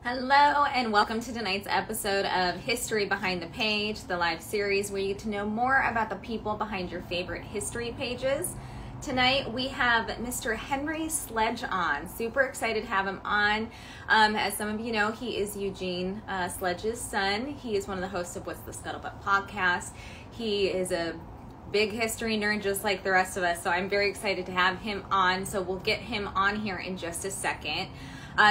Hello and welcome to tonight's episode of History Behind the Page, the live series where you get to know more about the people behind your favorite history pages. Tonight we have Mr. Henry Sledge on. Super excited to have him on. As some of you know, he is Eugene Sledge's son. He is one of the hosts of What's the Scuttlebutt podcast. He is a big history nerd just like the rest of us, so I'm very excited to have him on. So we'll get him on here in just a second.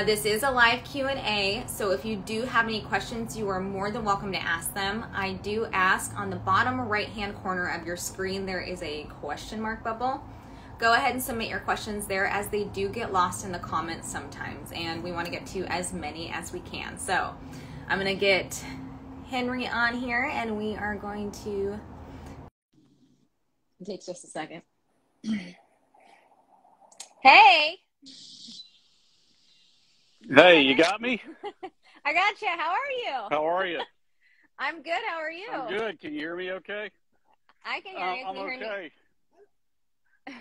This is a live Q&A, so if you do have any questions, you are more than welcome to ask them. I do ask on the bottom right-hand corner of your screen, there is a question mark bubble. Go ahead and submit your questions there, as they do get lost in the comments sometimes, and we want to get to as many as we can. So I'm going to get Henry on here, and we are going to... It takes just a second. Hey! Hey, you got me? I got you. How are you? How are you? I'm good. How are you? I'm good. Can you hear me okay? I can hear you. I'm Can you hear okay.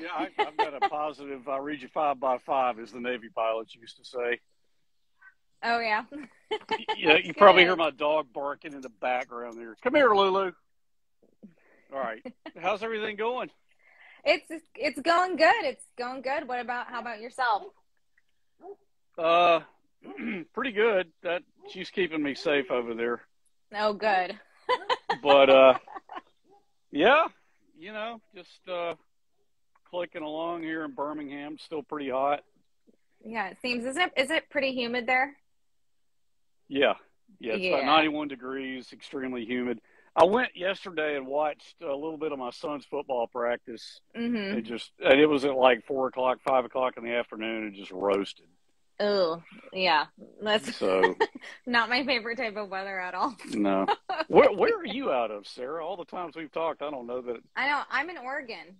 Yeah, I've got a positive, I read you 5 by 5, as the Navy pilots used to say. Oh, yeah. Yeah, you probably hear my dog barking in the background there. Come here, Lulu. All right. How's everything going? It's going good. It's going good. How about yourself? Pretty good. She's keeping me safe over there. Oh, good. But, yeah, just clicking along here in Birmingham. Still pretty hot. Yeah, it seems. Is it pretty humid there? Yeah. Yeah, it's about 91 degrees, extremely humid. I went yesterday and watched a little bit of my son's football practice. And it was at like 4 o'clock, 5 o'clock in the afternoon, and just roasted. Oh, yeah. That's so not my favorite type of weather at all. No. Where are you out of, Sarah? All the times we've talked, I don't know that. I know. I'm in Oregon.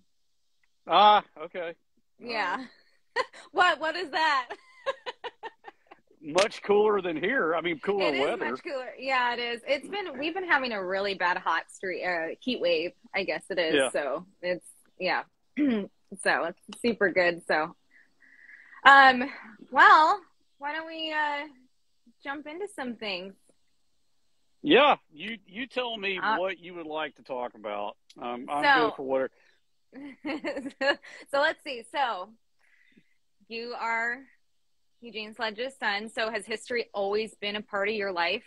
Ah, okay. Yeah. What is that? Much cooler than here. I mean, cooler weather. It is much cooler. Yeah, it is. We've been having a really bad heat wave, I guess it is. Yeah. So it's, yeah. So it's super good. So, well, why don't we jump into some things? Yeah, you tell me what you would like to talk about. I'm good for whatever. So let's see. So you are Eugene Sledge's son. So has history always been a part of your life?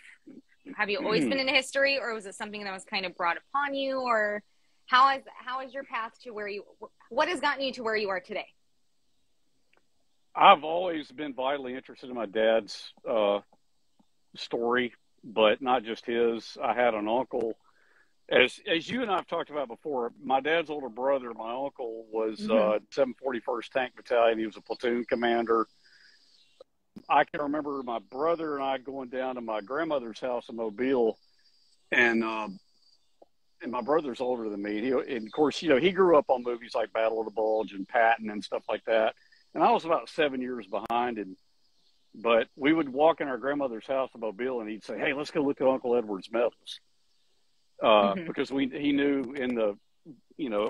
Have you always been into history, or was it something that was kind of brought upon you, or how is your path to what has gotten you to where you are today? I've always been vitally interested in my dad's story, but not just his. I had an uncle, as you and I have talked about before, my dad's older brother, my uncle, was 741st Tank Battalion. He was a platoon commander. I can remember my brother and I going down to my grandmother's house in Mobile, and my brother's older than me. And of course, he grew up on movies like Battle of the Bulge and Patton and stuff like that. And I was about 7 years behind him. But we would walk in our grandmother's house in Mobile, and he'd say, "Hey, let's go look at Uncle Edward's medals," because he knew in the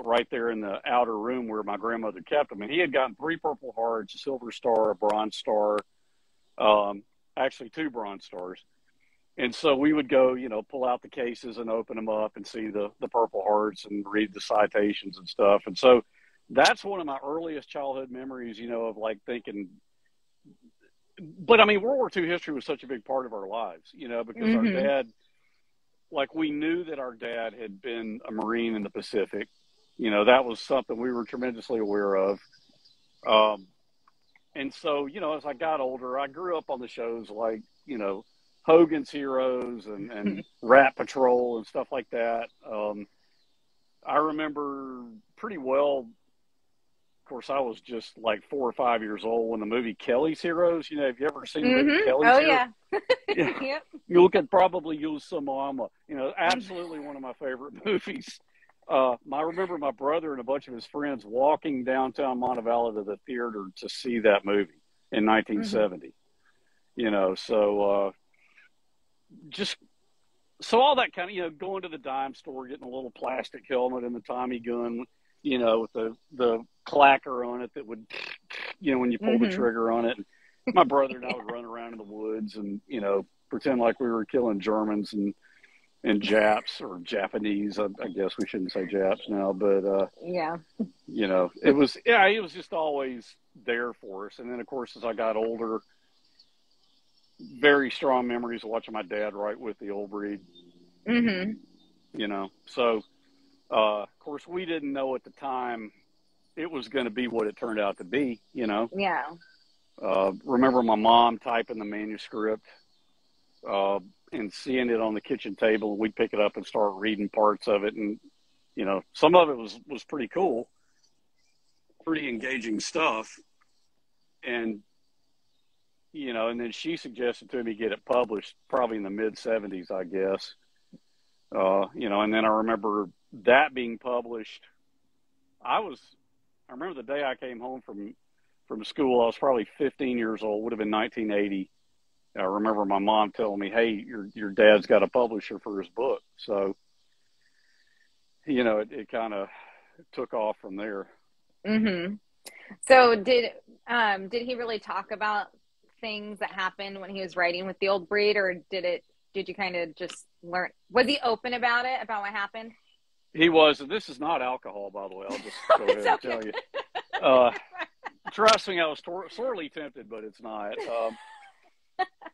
right there in the outer room where my grandmother kept them, and he had gotten 3 Purple Hearts, a Silver Star, a Bronze Star, actually 2 Bronze Stars. And so we would go, pull out the cases and open them up and see the Purple Hearts and read the citations and stuff. And so that's one of my earliest childhood memories, of like thinking. But I mean, World War II history was such a big part of our lives, because our dad, like, we knew that our dad had been a Marine in the Pacific. That was something we were tremendously aware of. And so, as I got older, I grew up on the shows like, Hogan's Heroes and Rat Patrol and stuff like that. I remember pretty well. Of course, I was just like 4 or 5 years old when the movie Kelly's Heroes. Have you ever seen the movie Kelly's Heroes? Yeah. Yep. You look at probably Yosemite. Absolutely one of my favorite movies. I remember my brother and a bunch of his friends walking downtown Montevallo to the theater to see that movie in 1970. So all that kind of, going to the dime store, getting a little plastic helmet and the Tommy gun, with the clacker on it that would, when you pull the trigger on it. my brother and I would run around in the woods and, pretend like we were killing Germans and Japs or Japanese. I guess we shouldn't say Japs now, but, Yeah. it was just always there for us. And then, of course, as I got older, very strong memories of watching my dad write with the old breed, Mm-hmm. So, of course, we didn't know at the time it was going to be what it turned out to be, Yeah. Remember my mom typing the manuscript and seeing it on the kitchen table, and we'd pick it up and start reading parts of it. And, some of it was pretty cool, pretty engaging stuff. And, and then she suggested to me get it published probably in the mid-'70s, I guess. And then I remember that being published. I remember the day I came home from school. I was probably 15 years old, would have been 1980. I remember my mom telling me, "Hey, your dad's got a publisher for his book." So, it kind of took off from there. Mm-hmm. So did he really talk about things that happened when he was writing with the old breed, or did you kind of just learn? Was he open about it, about what happened? He was. And this is not alcohol, by the way. I'll just go ahead and tell you. Trust me, I was sorely tempted, but it's not.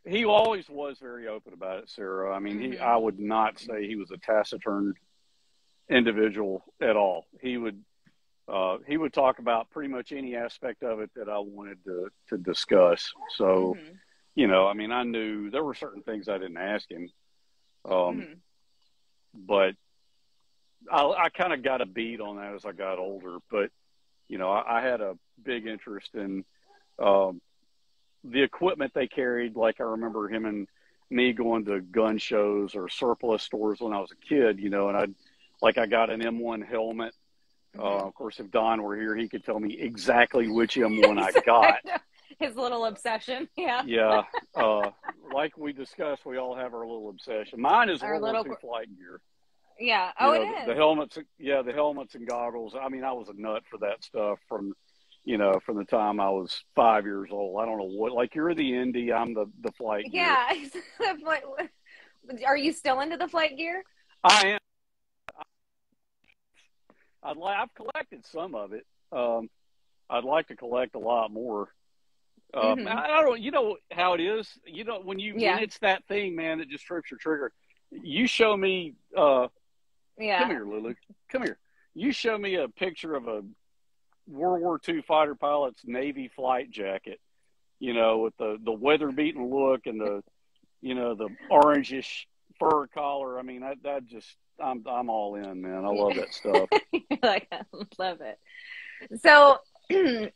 He always was very open about it, Sarah. I mean, I would not say he was a taciturn individual at all. He would talk about pretty much any aspect of it that I wanted to discuss. So, I mean, I knew there were certain things I didn't ask him, but I kind of got a beat on that as I got older. But, I had a big interest in the equipment they carried. Like I remember him and me going to gun shows or surplus stores when I was a kid, and I got an M1 helmet. Of course, if Don were here, he could tell me exactly which M1 I got. His little obsession. Yeah. Yeah. Like we discussed, we all have our little obsession. Mine is World War II flight gear. Yeah. Oh, it is. The helmets. Yeah, the helmets and goggles. I mean, I was a nut for that stuff from the time I was 5 years old. I don't know what. Like you're the Indy, I'm the flight gear. Yeah. Are you still into the flight gear? I am. I've collected some of it. I'd like to collect a lot more. I don't. You know how it is. When it's that thing, man, that just trips your trigger. You show me. Come here, Lulu. Come here. You show me a picture of a World War II fighter pilot's Navy flight jacket. With the weather-beaten look and the orangish fur collar. I mean, that just. I'm all in, man. I love that stuff. I love it. So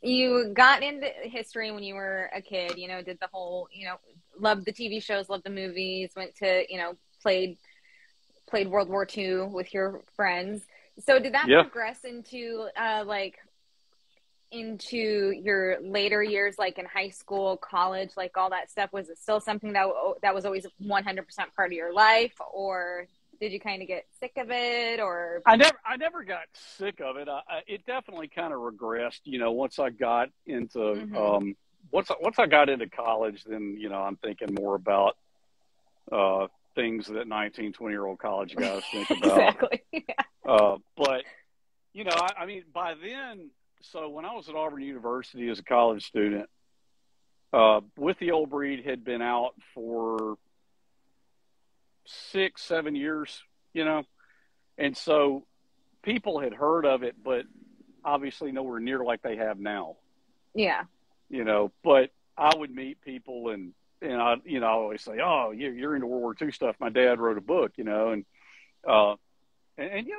you got into history when you were a kid, did the whole, loved the TV shows, loved the movies, went to, played World War II with your friends. So did that progress into into your later years, like in high school, college, like all that stuff? Was it still something that was always 100% part of your life, or did you kind of get sick of it? Or I never got sick of it. It definitely kind of regressed, once I got into once I got into college, then I'm thinking more about things that 19, 20-year-old college guys think about. Exactly. Yeah. But I mean, by then, so when I was at Auburn University as a college student, With the Old Breed had been out for 6-7 years, and so people had heard of it, but obviously nowhere near like they have now. Yeah. But I would meet people and I always say, "Oh, you're into World War II stuff. My dad wrote a book," and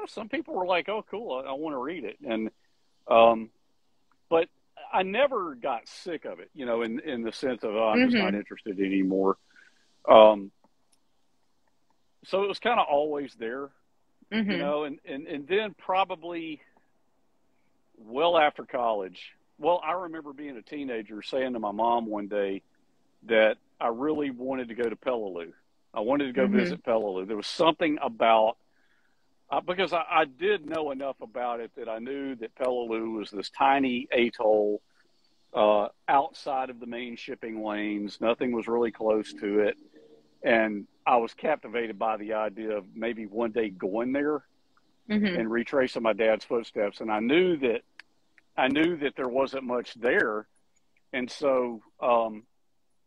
some people were like, "Oh, cool, I want to read it." And but I never got sick of it, in the sense of, I'm just not interested anymore. So it was kind of always there, and then probably well after college. Well, I remember being a teenager saying to my mom one day that I really wanted to go to Peleliu. I wanted to go visit Peleliu. There was something about, because I did know enough about it that I knew that Peleliu was this tiny atoll out outside of the main shipping lanes. Nothing was really close to it. And I was captivated by the idea of maybe one day going there and retracing my dad's footsteps. And I knew that there wasn't much there. And so,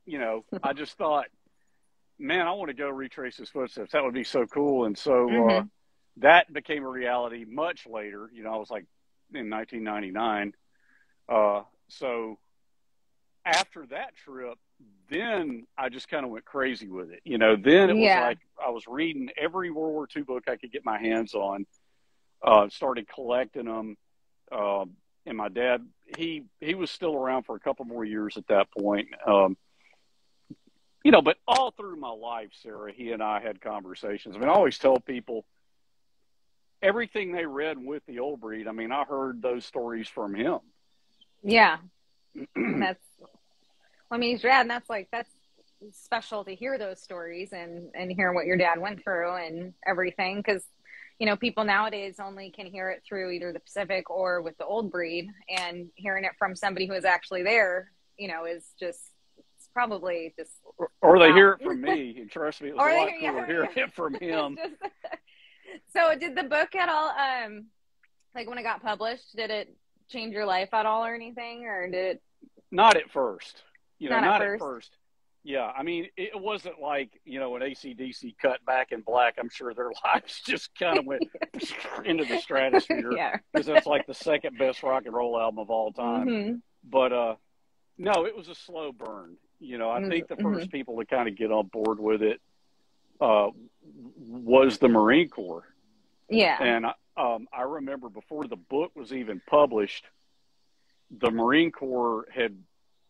you know, I just thought, man, I want to go retrace his footsteps. That would be so cool. And so that became a reality much later. You know, I was like in 1999. So after that trip, then I just kind of went crazy with it. You know, then it was like I was reading every World War II book I could get my hands on, started collecting them. And my dad, he was still around for a couple more years at that point. You know, but all through my life, Sarah, he and I had conversations. I mean, I always tell people everything they read with the old breed. I mean, I heard those stories from him. Yeah. That's, I mean, he's rad, and that's special to hear those stories and hear what your dad went through and everything. Because, you know, people nowadays only can hear it through either the Pacific or with the old breed, and hearing it from somebody who is actually there, you know, is just, it's probably just. Or they hear it from me, and trust me, it was a lot cooler hearing it from him. So did the book at all, like when it got published, did it change your life at all or anything, or did it? Not at first. You know, not at first. Yeah, I mean, it wasn't like, you know, when AC/DC cut Back in Black, I'm sure their lives just kind of went into the stratosphere, because that's like the second best rock and roll album of all time. But no, it was a slow burn. You know, I think the first people to kind of get on board with it was the Marine Corps. Yeah. And I remember before the book was even published, the Marine Corps had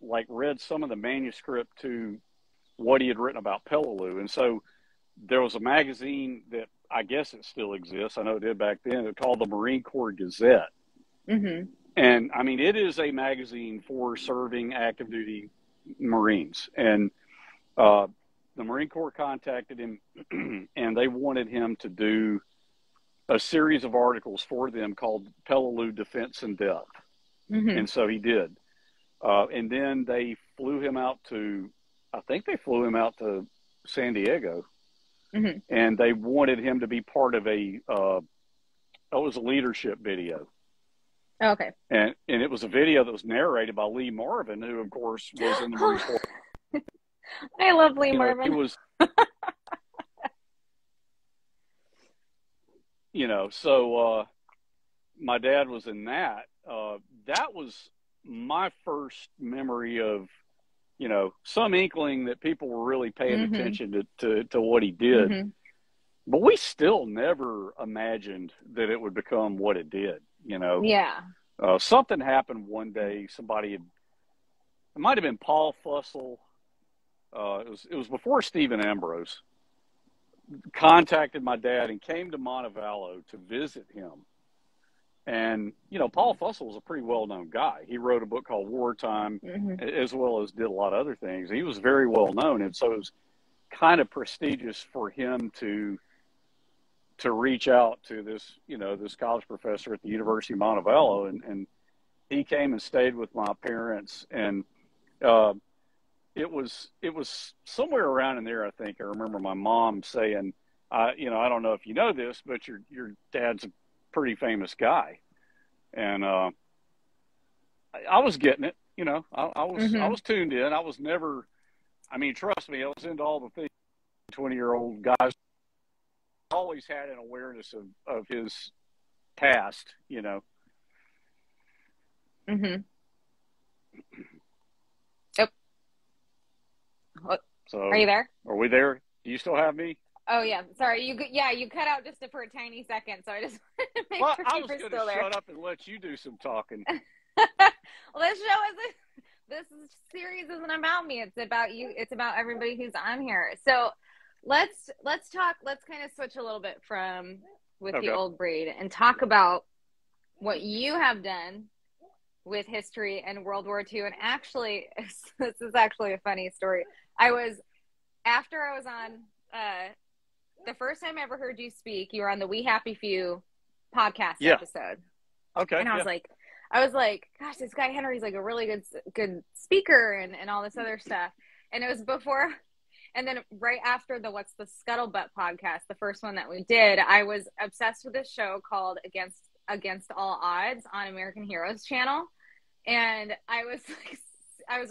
like read some of the manuscript to what he had written about Peleliu. And so there was a magazine that I guess it still exists. I know it did back then. It's called the Marine Corps Gazette. And I mean, it is a magazine for serving active duty Marines. And the Marine Corps contacted him and they wanted him to do a series of articles for them called Peleliu Defense and Death. And so he did. And then they flew him out to, I think they flew him out to San Diego. And they wanted him to be part of it was a leadership video. Okay. And it was a video that was narrated by Lee Marvin, who of course was in the Marine Corps. I love Lee Marvin. He was, you know, so my dad was in that. That was my first memory of, you know, some inkling that people were really paying attention to what he did. But we still never imagined that it would become what it did, you know. Yeah. Something happened one day. It might have been Paul Fussell. It was before Stephen Ambrose contacted my dad and came to Montevallo to visit him. And, you know, Paul Fussell was a pretty well-known guy. He wrote a book called Wartime, as well as did a lot of other things. He was very well-known, and so it was kind of prestigious for him to reach out to this, you know, this college professor at the University of Montevallo. And he came and stayed with my parents. And it was somewhere around in there, I think. I remember my mom saying, you know, I don't know if you know this, but your dad's a pretty famous guy. And I was getting it, you know. I was tuned in. I was never, I mean, trust me, I was into all the things 20-year-old guys. Always had an awareness of his past, you know. Yep. So are you there? Are we there? Do you still have me? Oh yeah, sorry. You cut out just for a tiny second, so I just wanted to make sure I you was were going still to there. shut up and let you do some talking. Well, this series isn't about me. It's about you. It's about everybody who's on here. So let's talk. Let's kind of switch a little bit from the old breed and talk about what you have done with history and World War II. And actually, this is actually a funny story. After I was on the first time I ever heard you speak, you were on the We Happy Few podcast episode. Okay. And I was like, I was like, gosh, this guy Henry's like a really good speaker and all this other stuff. And it was before, and then right after the What's the Scuttlebutt podcast, the first one that we did, I was obsessed with this show called Against All Odds on American Heroes channel. And I was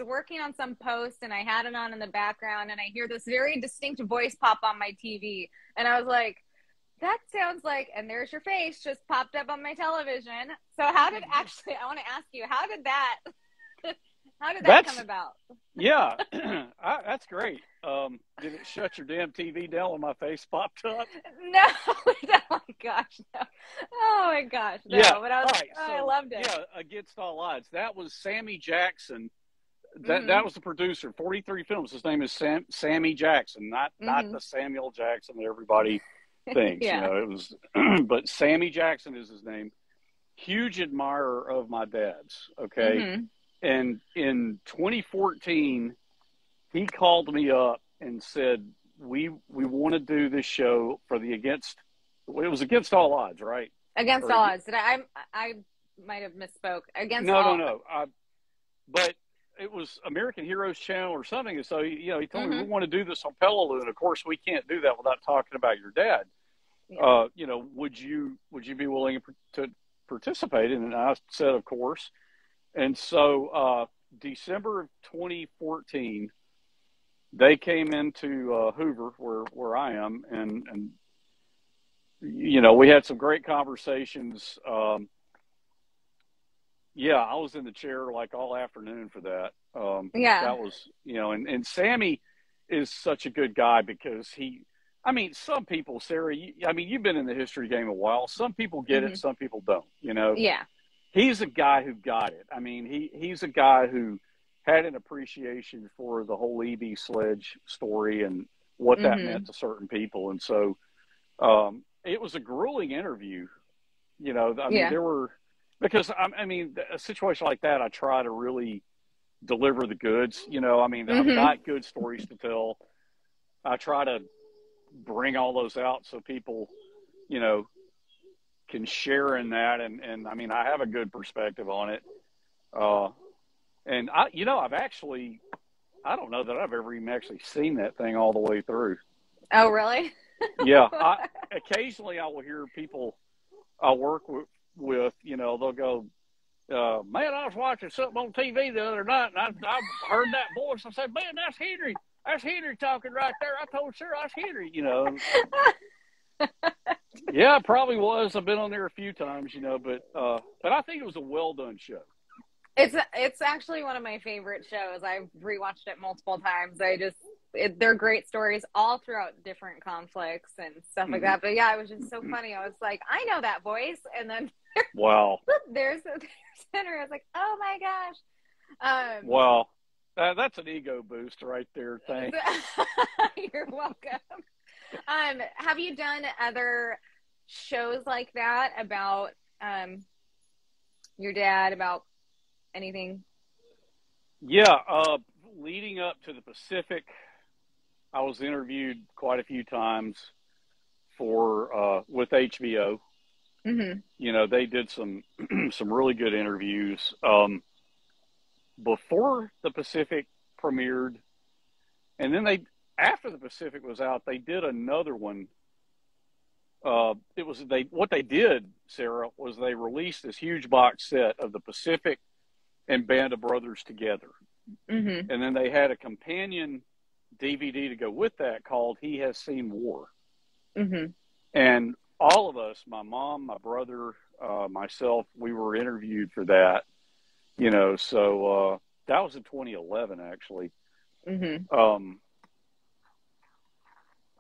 working on some post and I had it on in the background and I hear this very distinct voice pop on my TV. And I was like, that sounds like, and there's your face just popped up on my television. So I want to ask you, how did that come about? Yeah, that's great. Did it shut your damn TV down when my face popped up? No, oh my gosh, no. Oh my gosh, no. Yeah, but I was right. I loved it. Yeah, Against All Odds. That was Sammy Jackson. That was the producer. 43 Films. His name is Sammy Jackson, not the Samuel Jackson that everybody thinks. Yeah. You know, it was, but Sammy Jackson is his name. Huge admirer of my dad's. Okay, and in 2014, he called me up and said, "We want to do this show for the Against." It was Against All Odds, right? Against All Odds. Did I might have misspoke. No. But it was American Heroes Channel or something. And so, he told me, we want to do this on Peleliu. And of course, we can't do that without talking about your dad. Yeah. Would you be willing to participate? And I said, of course. And so, December of 2014, they came into Hoover, where I am, and we had some great conversations. Yeah, I was in the chair like all afternoon for that. That was, and Sammy is such a good guy because some people, Sarah, you've been in the history game a while. Some people get it, some people don't, Yeah. He's a guy who got it. He's a guy who had an appreciation for the whole E.B. Sledge story and what that meant to certain people. And so it was a grueling interview. There were, because a situation like that, I try to really deliver the goods. I've got good stories to tell. I try to bring all those out so people, can share in that. And I have a good perspective on it. And I've actually, I don't know that I've ever even actually seen that thing all the way through. Oh, really? Yeah. Occasionally I will hear people I work with, they'll go, man, I was watching something on TV the other night, and I heard that voice. I said, man, that's Henry. That's Henry talking right there. I told Sarah that's Henry, Yeah, it probably was. I've been on there a few times, but I think it was a well-done show. It's actually one of my favorite shows. I've rewatched it multiple times. They're great stories all throughout different conflicts and stuff like that. But yeah, it was just so funny. I was like, I know that voice. And then wow, there's Henry. I was like, oh my gosh. Wow, that's an ego boost right there. Thanks. You're welcome. Have you done other shows like that about your dad, about anything? Yeah, leading up to the Pacific, I was interviewed quite a few times with HBO. They did some really good interviews. Before the Pacific premiered, and then after the Pacific was out, they did another one. What they did, Sarah, was they released this huge box set of the Pacific and Band of Brothers together. And then they had a companion DVD to go with that called He Has Seen War. And all of us, my mom, my brother, myself, we were interviewed for that, so that was in 2011, actually.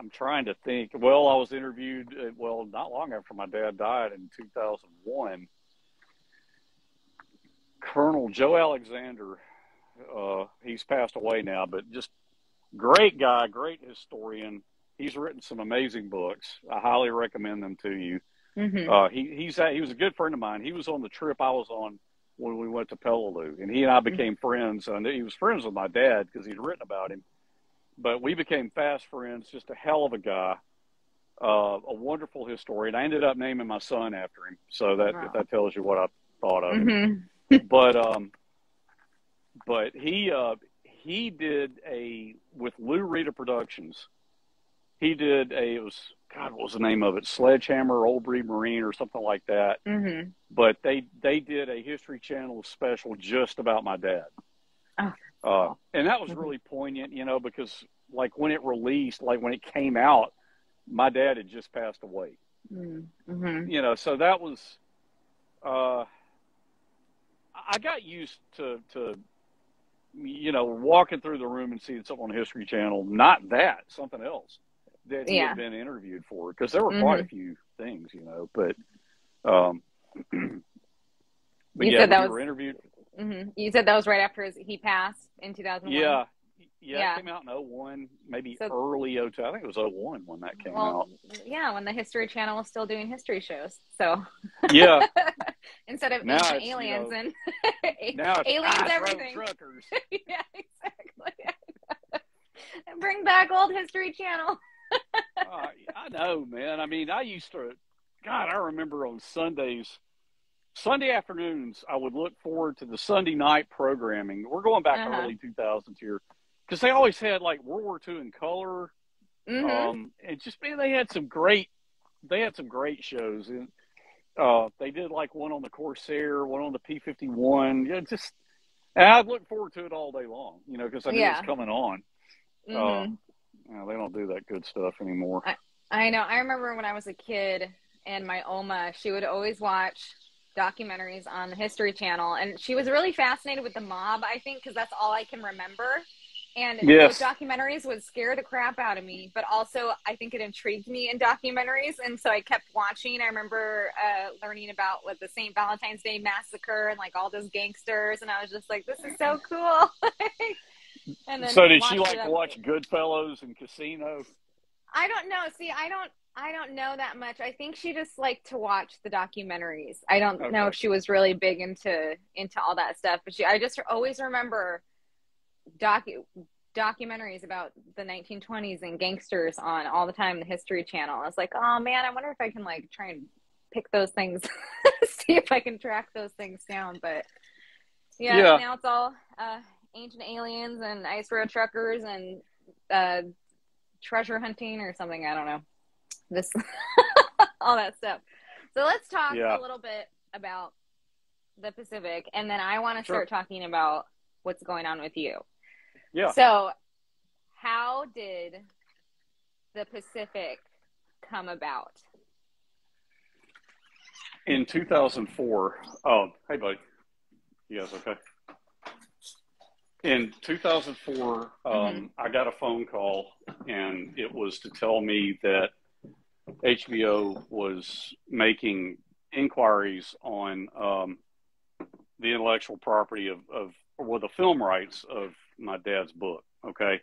I'm trying to think. Well, I was interviewed, not long after my dad died in 2001. Colonel Joe Alexander, he's passed away now, but just great guy, great historian. He's written some amazing books. I highly recommend them to you. He was a good friend of mine. He was on the trip I was on when we went to Peleliu, and he and I became friends. I knew he was friends with my dad because he'd written about him, but we became fast friends. Just a hell of a guy, a wonderful historian. I ended up naming my son after him, so that if that tells you what thought of him. Mm-hmm. But he did with Lou Rita Productions. He did it was, God, what was the name of it? Sledgehammer, Old Breed Marine, or something like that. Mm-hmm. But they did a History Channel special just about my dad. Oh, and that was really poignant, because like when it released, like when it came out, my dad had just passed away. mm-hmm. So that was, I got used to walking through the room and seeing something on History Channel, not that, something else that he had been interviewed for, because there were quite a few things, but but you yeah, said that we was, were interviewed. Mm-hmm. You said that was right after he passed in 2001? Yeah. It came out in 01, maybe early 02. I think it was 01 when that came out. Yeah, when the History Channel was still doing history shows. So yeah, instead of now ancient aliens and now it's aliens, everything. Truckers. Yeah, exactly. And bring back old History Channel. I know, man. I mean, I used to. God, I remember on Sunday afternoons, I would look forward to the Sunday night programming. We're going back to early 2000s here, because they always had like World War II in color. Mm-hmm. And just, man, they had some great shows. And they did like one on the Corsair, one on the P-51. Yeah, and I'd look forward to it all day long, because I knew it was coming on. Mm-hmm. They don't do that good stuff anymore. I know. I remember when I was a kid, and my Oma, she would always watch documentaries on the History Channel, and she was really fascinated with the mob, I think, because that's all I can remember. And those documentaries would scare the crap out of me, but also I think it intrigued me in documentaries, and so I kept watching. I remember learning about the St. Valentine's Day Massacre and like all those gangsters, and I was just like, this is so cool. And then so did she like to watch Goodfellas and Casino? I don't know. See, I don't know that much. I think she just liked to watch the documentaries. I don't know if she was really big into all that stuff, but I just always remember documentaries about the 1920s and gangsters on all the time, the History Channel. I was like, oh man, I wonder if I can like try and pick those things, see if I can track those things down. But yeah. Now it's all ancient aliens and ice road truckers and treasure hunting or something. I don't know. This all that stuff. So let's talk a little bit about the Pacific, and then I want to start talking about what's going on with you. Yeah. So how did the Pacific come about? In 2004, oh, hey buddy, you guys okay? In 2004, I got a phone call, and it was to tell me that HBO was making inquiries on the intellectual property of the film rights of my dad's book. Okay.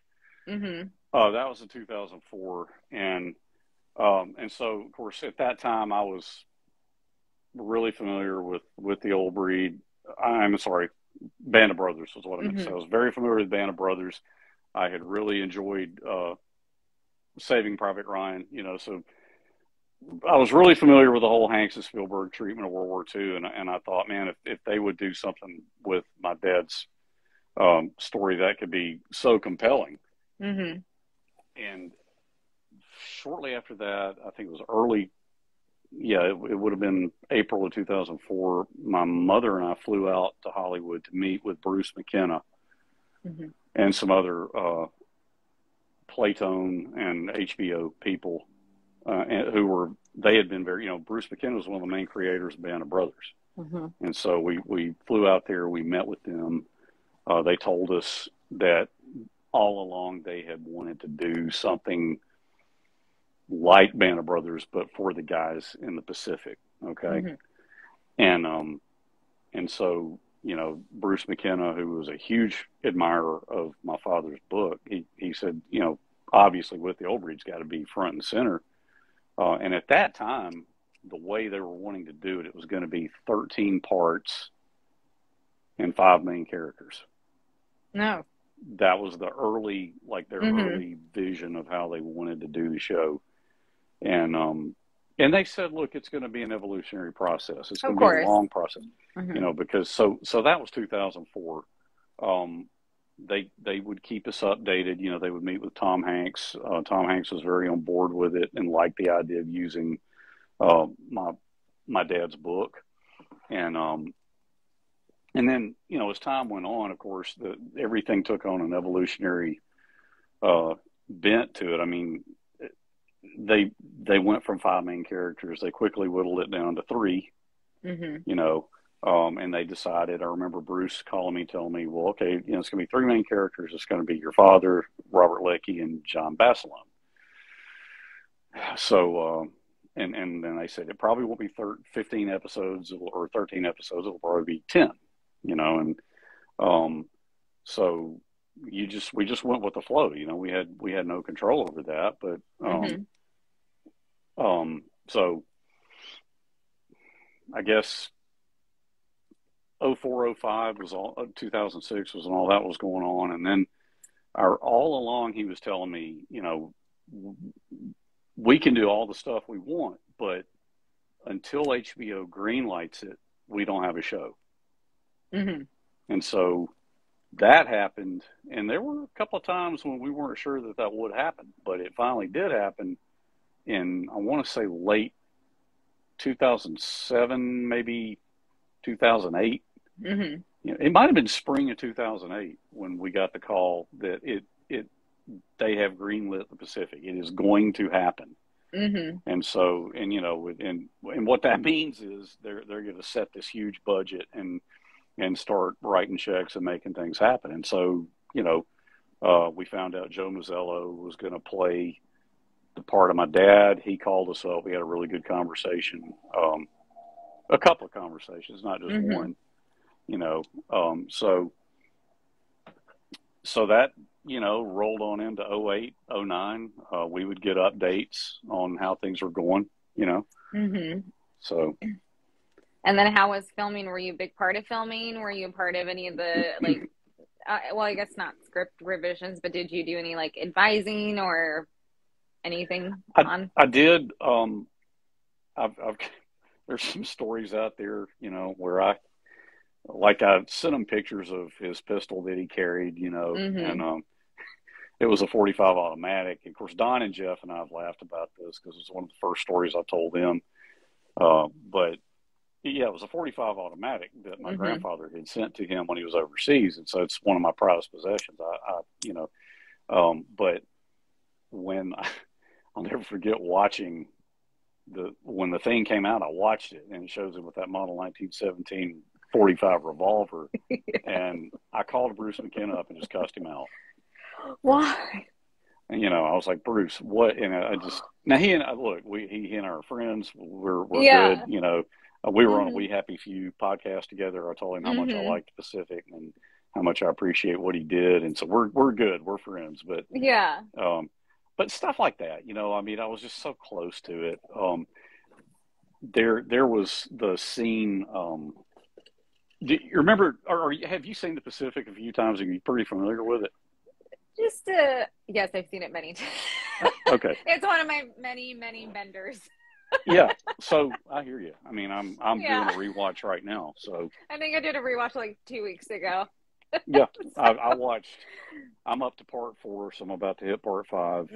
Mm-hmm. That was in 2004. And so of course at that time I was really familiar with the Old Breed. I'm sorry, Band of Brothers was what I meant. So I was very familiar with Band of Brothers. I had really enjoyed Saving Private Ryan, so I was really familiar with the whole Hanks and Spielberg treatment of World War II, and I thought, man, if they would do something with my dad's story, that could be so compelling. Mm-hmm. And shortly after that, I think it was early, it would have been April of 2004, my mother and I flew out to Hollywood to meet with Bruce McKenna and some other Playtone and HBO people. And they had been very, Bruce McKenna was one of the main creators of Band of Brothers. Mm-hmm. And so we flew out there, we met with them. They told us that all along they had wanted to do something like Band of Brothers, but for the guys in the Pacific. Okay. Mm-hmm. And so, Bruce McKenna, who was a huge admirer of my father's book, he said, obviously with the Old Breed's got to be front and center. And at that time, the way they were wanting to do it, it was going to be 13 parts and 5 main characters. No. That was the early, early vision of how they wanted to do the show. And And they said, look, it's going to be an evolutionary process. It's Of going to be a course. long process, Mm-hmm. because so that was 2004. They would keep us updated. They would meet with Tom Hanks. Tom Hanks was very on board with it and liked the idea of using my dad's book. And then, as time went on, of course, everything took on an evolutionary bent to it. I mean, they went from 5 main characters. They quickly whittled it down to 3. Mm-hmm. And they decided. I remember Bruce calling me, telling me, "Well, okay, it's going to be 3 main characters. It's going to be your father, Robert Leckie, and John Basilone." So, and then they said it probably won't be 15 episodes or 13 episodes. It'll probably be 10. And so we just went with the flow. We had no control over that, but so I guess 0405 was all 2006 was when all that was going on, and then all along he was telling me, we can do all the stuff we want, but until HBO greenlights it, we don't have a show. Mm-hmm. And so that happened, and there were a couple of times when we weren't sure that would happen, but it finally did happen in, I want to say, late 2007, maybe 2008. Mm-hmm. It might have been spring of 2008 when we got the call that they have greenlit the Pacific. It is going to happen. Mm-hmm. And so, and what that means is they're going to set this huge budget and start writing checks and making things happen. And so, we found out Joe Mazzello was going to play the part of my dad. He called us up. We had a really good conversation, a couple of conversations, not just one, so that, rolled on into 08, 09. We would get updates on how things were going, Mm-hmm. So. And then how was filming? Were you a big part of filming? Were you a part of any of the, well, I guess not script revisions, but did you do any advising or anything on? I did. I've there's some stories out there, where I sent him pictures of his pistol that he carried, Mm-hmm. and it was a 45 automatic. Of course, Don and Jeff and I have laughed about this because it's one of the first stories I told them. But yeah, it was a 45 automatic that my grandfather had sent to him when he was overseas, and so it's one of my proudest possessions. But when I'll never forget watching when the thing came out, I watched it, and it shows him with that model 1917 45 revolver, and I called Bruce McKenna up and just cussed him out. Why? And, I was like, Bruce, what? And I just, now he and I, look, he and I are friends. We're good. We were on a We Happy Few podcast together. I told him how much I liked the Pacific and how much I appreciate what he did. And so we're good. We're friends. But but stuff like that, I was just so close to it. There was the scene. Do you remember, or have you seen the Pacific a few times? Are you pretty familiar with it? Just yes, I've seen it many times. Okay, it's one of my many benders. Yeah, so I hear you. I'm doing a rewatch right now. So I think I did a rewatch 2 weeks ago. Yeah, I watched. I'm up to part 4, so I'm about to hit part 5.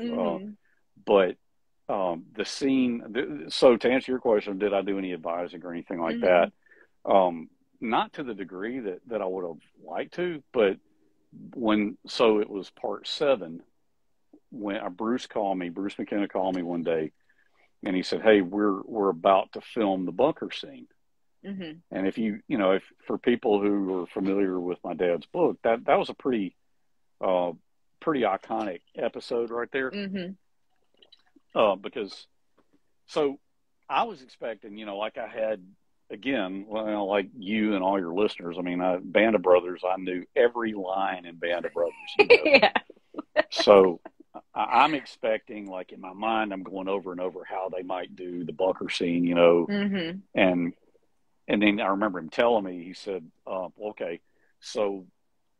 But the scene. So to answer your question, did I do any advising or anything like that? Not to the degree that I would have liked to, but it was part 7 when Bruce McKenna called me one day, and he said, "Hey, we're about to film the bunker scene." And if if for people who are familiar with my dad's book, that was a pretty iconic episode right there. Because so I was expecting, like I had. Again, well, like you and all your listeners, Band of Brothers, I knew every line in Band of Brothers. Yeah. So I'm expecting, in my mind, I'm going over and over how they might do the bunker scene, and then I remember him telling me, he said, okay, so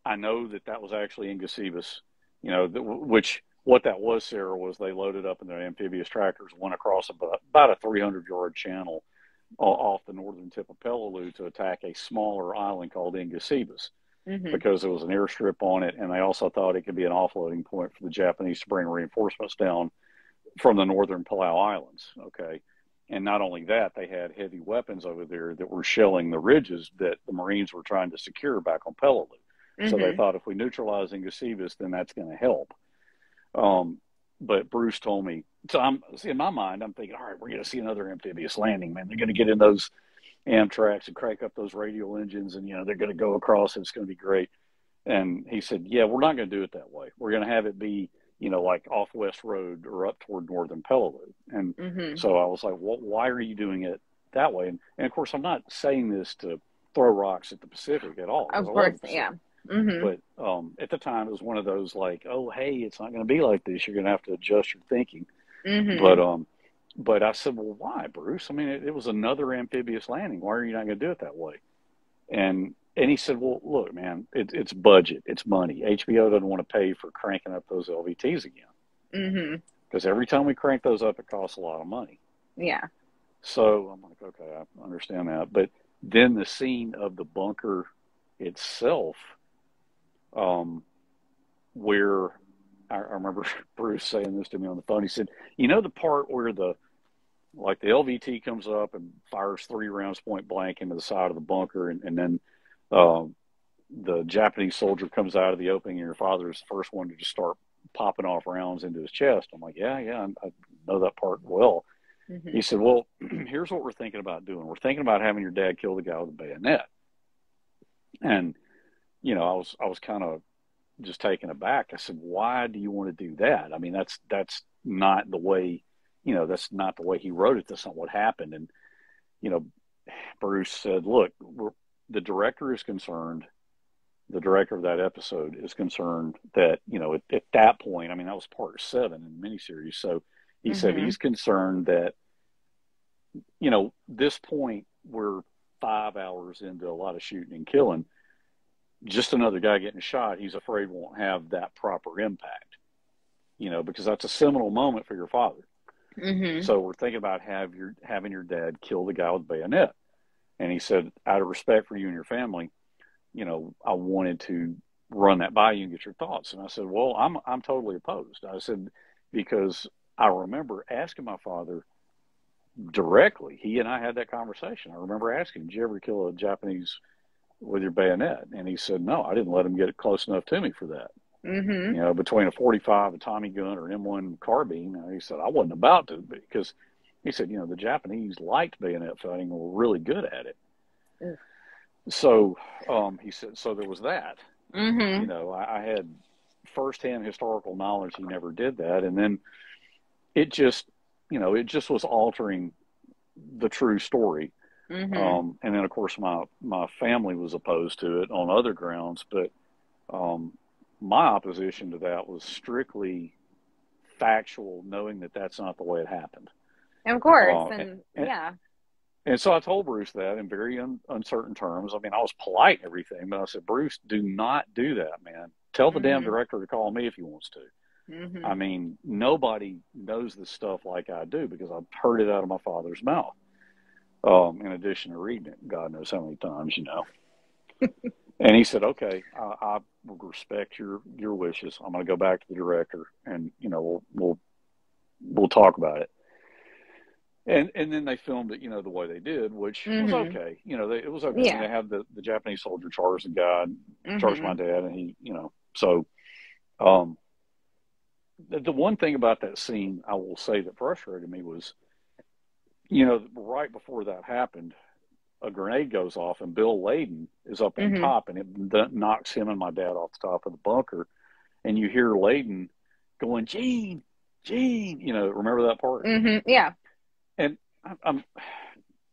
I know that was actually in Gustavus, which what that was, Sarah, was they loaded up in their amphibious tractors, went across about a 300-yard channel off the northern tip of Peleliu to attack a smaller island called Ingusibus, because there was an airstrip on it, and they also thought it could be an offloading point for the Japanese to bring reinforcements down from the northern Palau Islands. Okay. And not only that, they had heavy weapons over there that were shelling the ridges that the Marines were trying to secure back on Peleliu. So they thought if we neutralize Ingusibus, then that's going to help. But Bruce told me, so in my mind, I'm thinking, all right, we're going to see another amphibious landing, man. They're going to get in those Amtraks and crank up those radial engines, and, they're going to go across, and it's going to be great. And he said, yeah, we're not going to do it that way. We're going to have it be, like off West Road or up toward northern Peleliu. And so I was like, well, why are you doing it that way? And of course, I'm not saying this to throw rocks at the Pacific at all. Of course, yeah. But at the time, it was one of those like, oh, hey, it's not going to be like this. You're going to have to adjust your thinking. But I said, well, why, Bruce? I mean, it was another amphibious landing. Why are you not going to do it that way? And he said, well, look, man, it's budget. It's money. HBO doesn't want to pay for cranking up those LVTs again. Because every time we crank those up, it costs a lot of money. Yeah. So I'm like, okay, I understand that. But then the scene of the bunker itself, where I remember Bruce saying this to me on the phone. He said, the part where the LVT comes up and fires 3 rounds point blank into the side of the bunker, and then the Japanese soldier comes out of the opening, and your father is the first one to just start popping off rounds into his chest. I'm like, yeah, I know that part well. He said, well, here's what we're thinking about doing. We're thinking about having your dad kill the guy with a bayonet. And, I was kind of just taken aback. I said, why do you want to do that? I mean, that's not the way, that's not the way he wrote it. That's not what happened. And, Bruce said, look, the director is concerned. The director of that episode is concerned that, at that point, I mean, that was part 7 in the miniseries. So he said he's concerned that, this point, we're 5 hours into a lot of shooting and killing. Just another guy getting shot, he's afraid won't have that proper impact, because that's a seminal moment for your father. So we're thinking about having your dad kill the guy with the bayonet. And he said, out of respect for you and your family, I wanted to run that by you and get your thoughts. And I said, well, I'm totally opposed. I said, because I remember asking my father directly. He and I had that conversation. I remember asking, did you ever kill a Japanese with your bayonet? And he said, no, I didn't let him get it close enough to me for that. Between a 45, a Tommy gun, or an M1 carbine, he said, I wasn't about to, because he said, the Japanese liked bayonet fighting and were really good at it. So he said, so there was that. I had firsthand historical knowledge he never did that. And then it just was altering the true story. And then, of course, my family was opposed to it on other grounds, but my opposition to that was strictly factual, knowing that that's not the way it happened. Of course, And so I told Bruce that in very uncertain terms. I mean, I was polite and everything, but I said, Bruce, do not do that, man. Tell the damn director to call me if he wants to. I mean, nobody knows this stuff like I do, because I've heard it out of my father's mouth. In addition to reading it, God knows how many times, And he said, okay, I will respect your wishes. I'm going to go back to the director, and, we'll talk about it. And then they filmed it, the way they did, which was okay. It was okay. They had the Japanese soldier charge the guy, charge my dad, and he, so, the one thing about that scene, I will say, that frustrated me was, right before that happened, a grenade goes off, and Bill Layden is up on top, and it knocks him and my dad off the top of the bunker. And you hear Layden going, Gene, remember that part? Yeah. And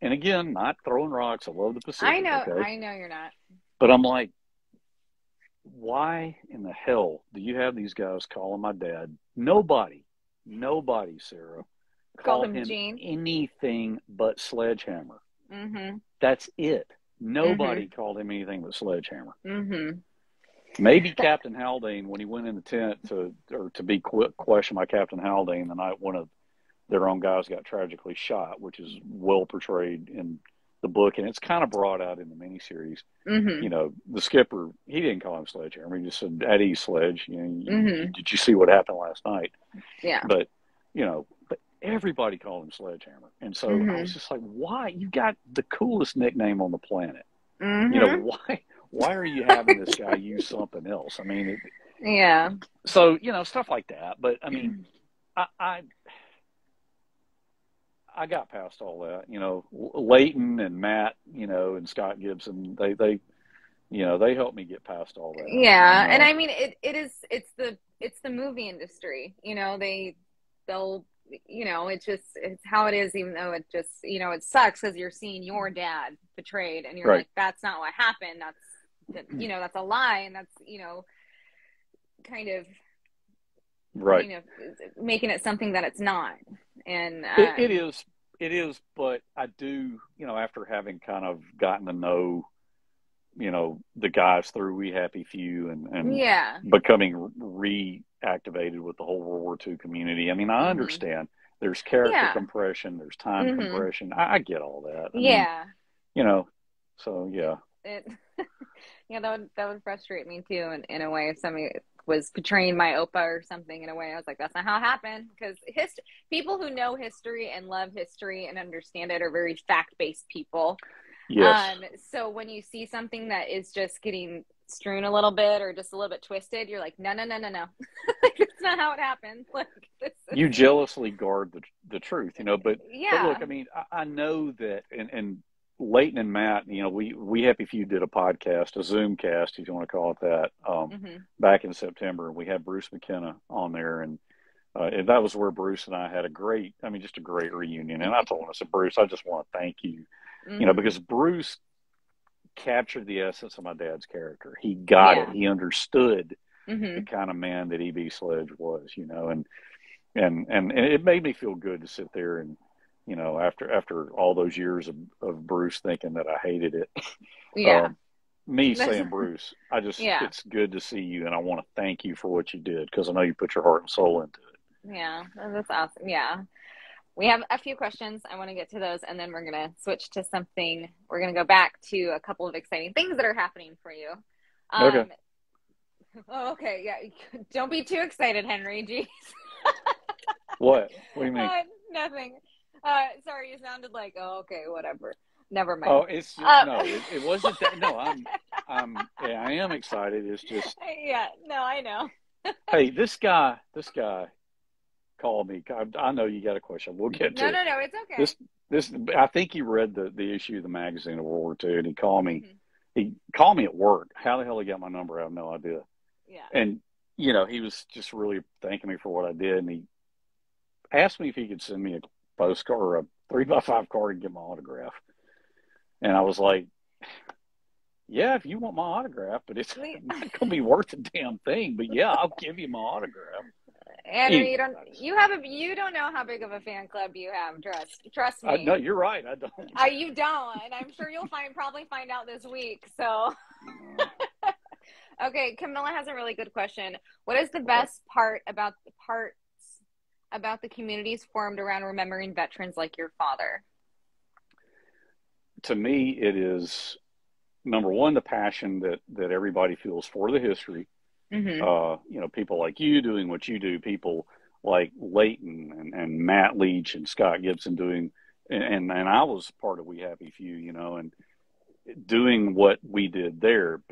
and again, not throwing rocks. I love the Pacific. I know, okay? I know you're not. But I'm like, why in the hell do you have these guys calling my dad? Nobody, Sarah, called him Gene. Anything but Sledgehammer. That's it. Nobody called him anything but Sledgehammer. Maybe Captain Haldane, when he went in the tent to be questioned by Captain Haldane the night one of their own guys got tragically shot, which is well portrayed in the book, and it's kind of brought out in the miniseries. You know, the skipper, he didn't call him Sledgehammer. He just said, at ease, Sledge. You know, did you see what happened last night? Yeah. But, you know, everybody called him Sledgehammer. And so I was just like, why? You got the coolest nickname on the planet. You know, why are you having this guy use something else? I mean, yeah. So, you know, stuff like that. But, I mean, I got past all that, you know. Leighton and Matt, you know, and Scott Gibson, they you know, they helped me get past all that. Yeah, you know? and I mean, it's the movie industry, you know. They'll you know, it's how it is, even though it just, you know, it sucks because you're seeing your dad betrayed, and you're like, that's not what happened. You know, that's a lie, and that's, you know, kind of you know, making it something that it's not. And it is, but I do, you know, after having kind of gotten to know, you know, the guys through We Happy Few and becoming reactivated with the whole World War II community. I mean, I understand there's character compression, there's time compression. I get all that. I mean, you know, so yeah. Yeah, that would frustrate me too, in a way. If somebody was portraying my Opa or something in a way, I was like, that's not how it happened. Because people who know history and love history and understand it are very fact-based people. Yes. So when you see something that is just getting strewn a little bit or just a little bit twisted, you're like, no. Like, that's not how it happened. Like, you jealously guard the truth, you know. But look, I mean, I know that, and Leighton and Matt, you know, we Happy Few did a podcast, a Zoom cast, if you want to call it that, back in September, and we had Bruce McKenna on there, and that was where Bruce and I had just a great reunion. And I told him, I said, Bruce, I just want to thank you, you know, because Bruce captured the essence of my dad's character. He got it. He understood the kind of man that E.B. Sledge was, you know, and it made me feel good to sit there and, you know, after all those years of Bruce thinking that I hated it. Me saying, Bruce, it's good to see you, and I want to thank you for what you did, because I know you put your heart and soul into it. Yeah, that's awesome. Yeah. We have a few questions. I want to get to those, and then we're going to switch to something. We're going to go back to a couple of exciting things that are happening for you. Okay. Oh, okay. Yeah. Don't be too excited, Henry. Jeez. What? What do you mean? Nothing. Sorry, you sounded like, oh, okay, whatever. Never mind. Oh, it's just, no, it wasn't that. No, I am excited. It's just. Yeah. No, I know. Hey, this guy called me. I know you got a question. We'll get to it. No, it's okay. This I think he read the issue of the magazine of World War II, and he called me. He called me at work. How the hell he got my number? I have no idea. Yeah. And you know, he was just really thanking me for what I did, and he asked me if he could send me a postcard or a 3x5 card and get my autograph. And I was like, yeah, if you want my autograph, but it's not going to be worth a damn thing. But yeah, I'll give you my autograph. Henry, you don't know how big of a fan club you have. Trust me. No, you're right. I don't. You don't, and I'm sure you'll probably find out this week. So, okay, Camilla has a really good question. What is the best part about the communities formed around remembering veterans like your father? To me, it is, number one, the passion that everybody feels for the history. You know, people like you doing what you do, people like Leighton and Matt Leach and Scott Gibson doing, and I was part of We Happy Few, you know, and doing what we did there.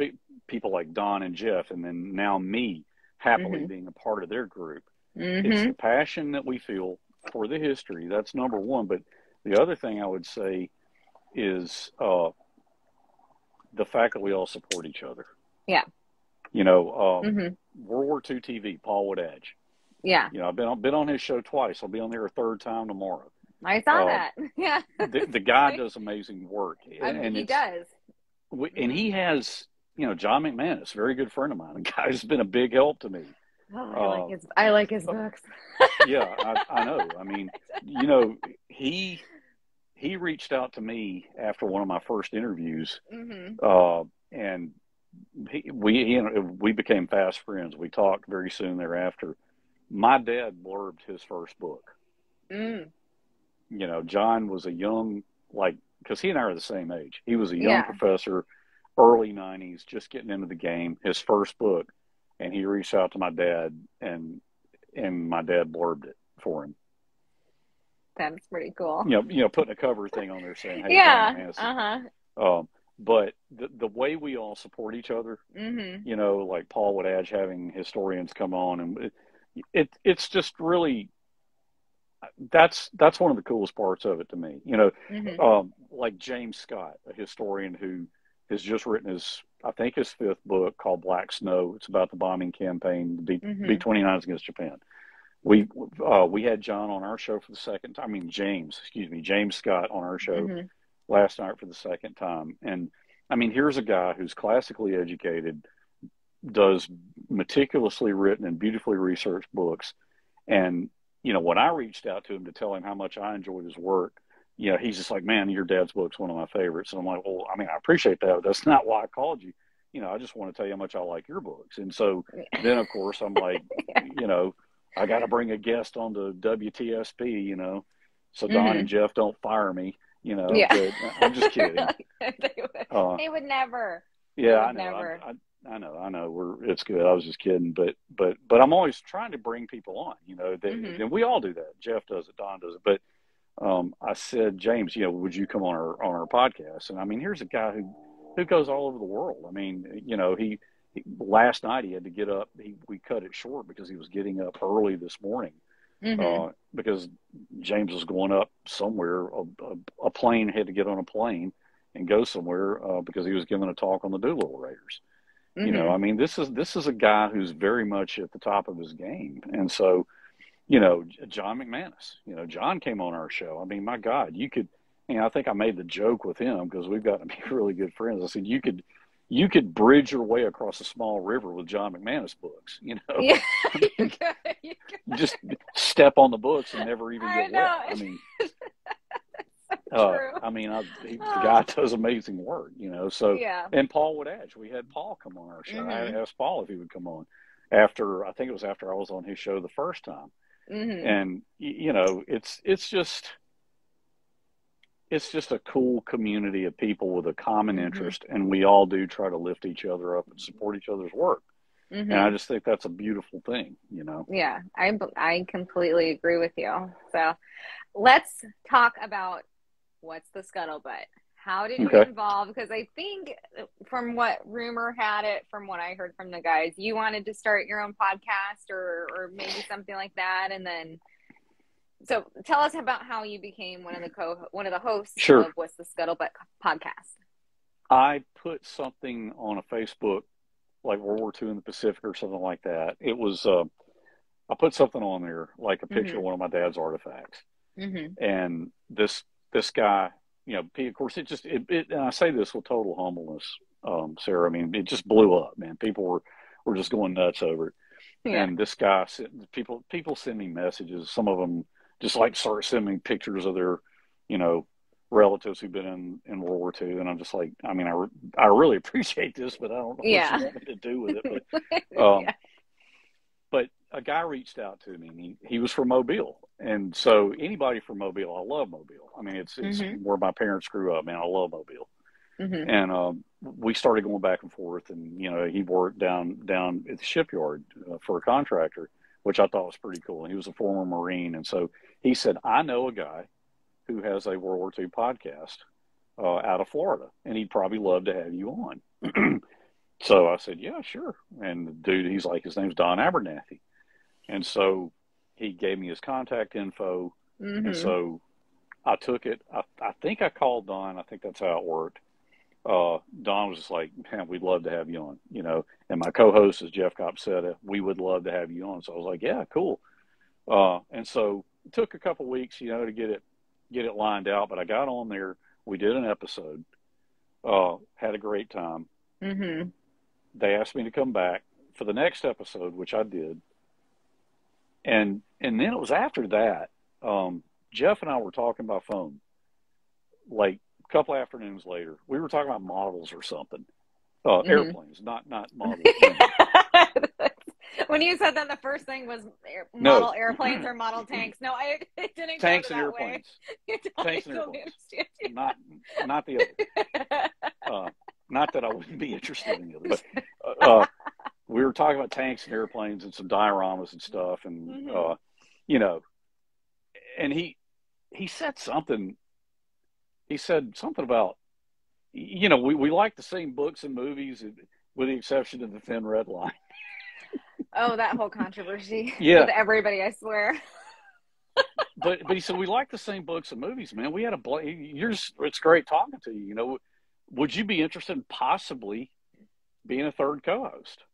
People like Don and Jeff, and then now me happily being a part of their group. It's the passion that we feel for the history. That's number one. But the other thing I would say is the fact that we all support each other. Yeah. You know, World War II TV, Paul Woodadge. Yeah. You know, I've been on his show twice. I'll be on there a third time tomorrow. I saw that. Yeah. The guy does amazing work. And he does. And he has, you know, John McManus, a very good friend of mine. The guy's been a big help to me. Oh, I like his books. Yeah, I know. I mean, you know, he reached out to me after one of my first interviews, and we became fast friends. We talked very soon thereafter. My dad blurbed his first book. Mm. You know, John was a young, like, because he and I are the same age. He was a young Yeah. professor, early 90s, just getting into the game, his first book. And he reached out to my dad, and my dad blurbed it for him. That's pretty cool. Putting a cover thing on there saying, "Hey, Yeah. John McManus." But the way we all support each other, like Paul Woodadge having historians come on, and it's just really, that's one of the coolest parts of it to me. Like James Scott, a historian who has just written I think his fifth book called Black Snow. It's about the bombing campaign, B-29s against Japan. We had John on our show for the second time. I mean, James Scott on our show last night for the second time. And I mean, here's a guy who's classically educated, does meticulously written and beautifully researched books. And, when I reached out to him to tell him how much I enjoyed his work, he's just like, "Man, your dad's book's one of my favorites." And I'm like, "Well, I mean, I appreciate that, but that's not why I called you. I just want to tell you how much I like your books." And so then, of course, I'm like, I got to bring a guest on to WTSP, so Don and Jeff don't fire me, Yeah. But I'm just kidding. They would never. Yeah, I know. I know. It's good. I was just kidding, but I'm always trying to bring people on, and we all do that. Jeff does it, Don does it. But I said, "James, would you come on our podcast?" And I mean, here's a guy who goes all over the world. I mean, he last night he had to get up. We cut it short because he was getting up early this morning because James was going up somewhere. A plane had to get on a plane and go somewhere because he was giving a talk on the Doolittle Raiders. I mean, this is a guy who's very much at the top of his game. And so, John McManus, John came on our show. I mean, my God, I think I made the joke with him because we've gotten to be really good friends. I said, you could bridge your way across a small river with John McManus books, Yeah, you could. Just step on the books and never even get wet. I mean, true. The guy does amazing work, so, yeah. And Paul Woodadge, we had Paul come on our show. I asked Paul if he would come on I think it was after I was on his show the first time. And, it's just a cool community of people with a common interest, and we all do try to lift each other up and support each other's work. And I just think that's a beautiful thing, Yeah, I completely agree with you. So let's talk about what's the scuttlebutt. How did you get involved? Because I think from what rumor had it, from what I heard from the guys, you wanted to start your own podcast or maybe something like that. And then, so tell us about how you became one of the hosts of What's the Scuttlebutt podcast. I put something on a Facebook, like World War II in the Pacific or something like that. It was, I put something on there, like a picture of one of my dad's artifacts. And this guy, of course, and I say this with total humbleness, Sarah. I mean, it just blew up, man. People were just going nuts over it. Yeah. And this guy, people send me messages. Some of them just like start sending me pictures of their, relatives who've been in World War II. And I'm just like, I mean, I really appreciate this, but I don't know what you want me to do with it. But, but a guy reached out to me, and he was from Mobile. And so anybody from Mobile, I love Mobile. I mean, it's where my parents grew up, man. I love Mobile. And we started going back and forth, and, he worked down at the shipyard for a contractor, which I thought was pretty cool. And he was a former Marine. And so he said, "I know a guy who has a World War II podcast out of Florida, and he'd probably love to have you on." So I said, "Yeah, sure." And the dude, he's like, his name's Don Abernathy. And so he gave me his contact info. And so I took it. I think I called Don. I think that's how it worked. Don was just like, "Man, we'd love to have you on," and my co-host is Jeff Copsetta. "We would love to have you on." So I was like, "Yeah, cool." And so it took a couple weeks, to get it lined out, but I got on there. We did an episode, had a great time. They asked me to come back for the next episode, which I did. And then it was after that, Jeff and I were talking by phone, like a couple afternoons later. We were talking about models or something. Airplanes, not model planes. When you said that, the first thing was No. model airplanes or model tanks. No, it didn't Tanks go and that airplanes. way. Tanks and airplanes. Not the other. Not that I wouldn't be interested in the other, but we were talking about tanks and airplanes and some dioramas and stuff, and you know, and he said something. He said something about, you know, we like the same books and movies, with the exception of the Thin Red Line. Oh, that whole controversy Yeah. with everybody, I swear. But he said, we like the same books and movies, man. We had it's great talking to you. You know, would you be interested in possibly being a third co-host?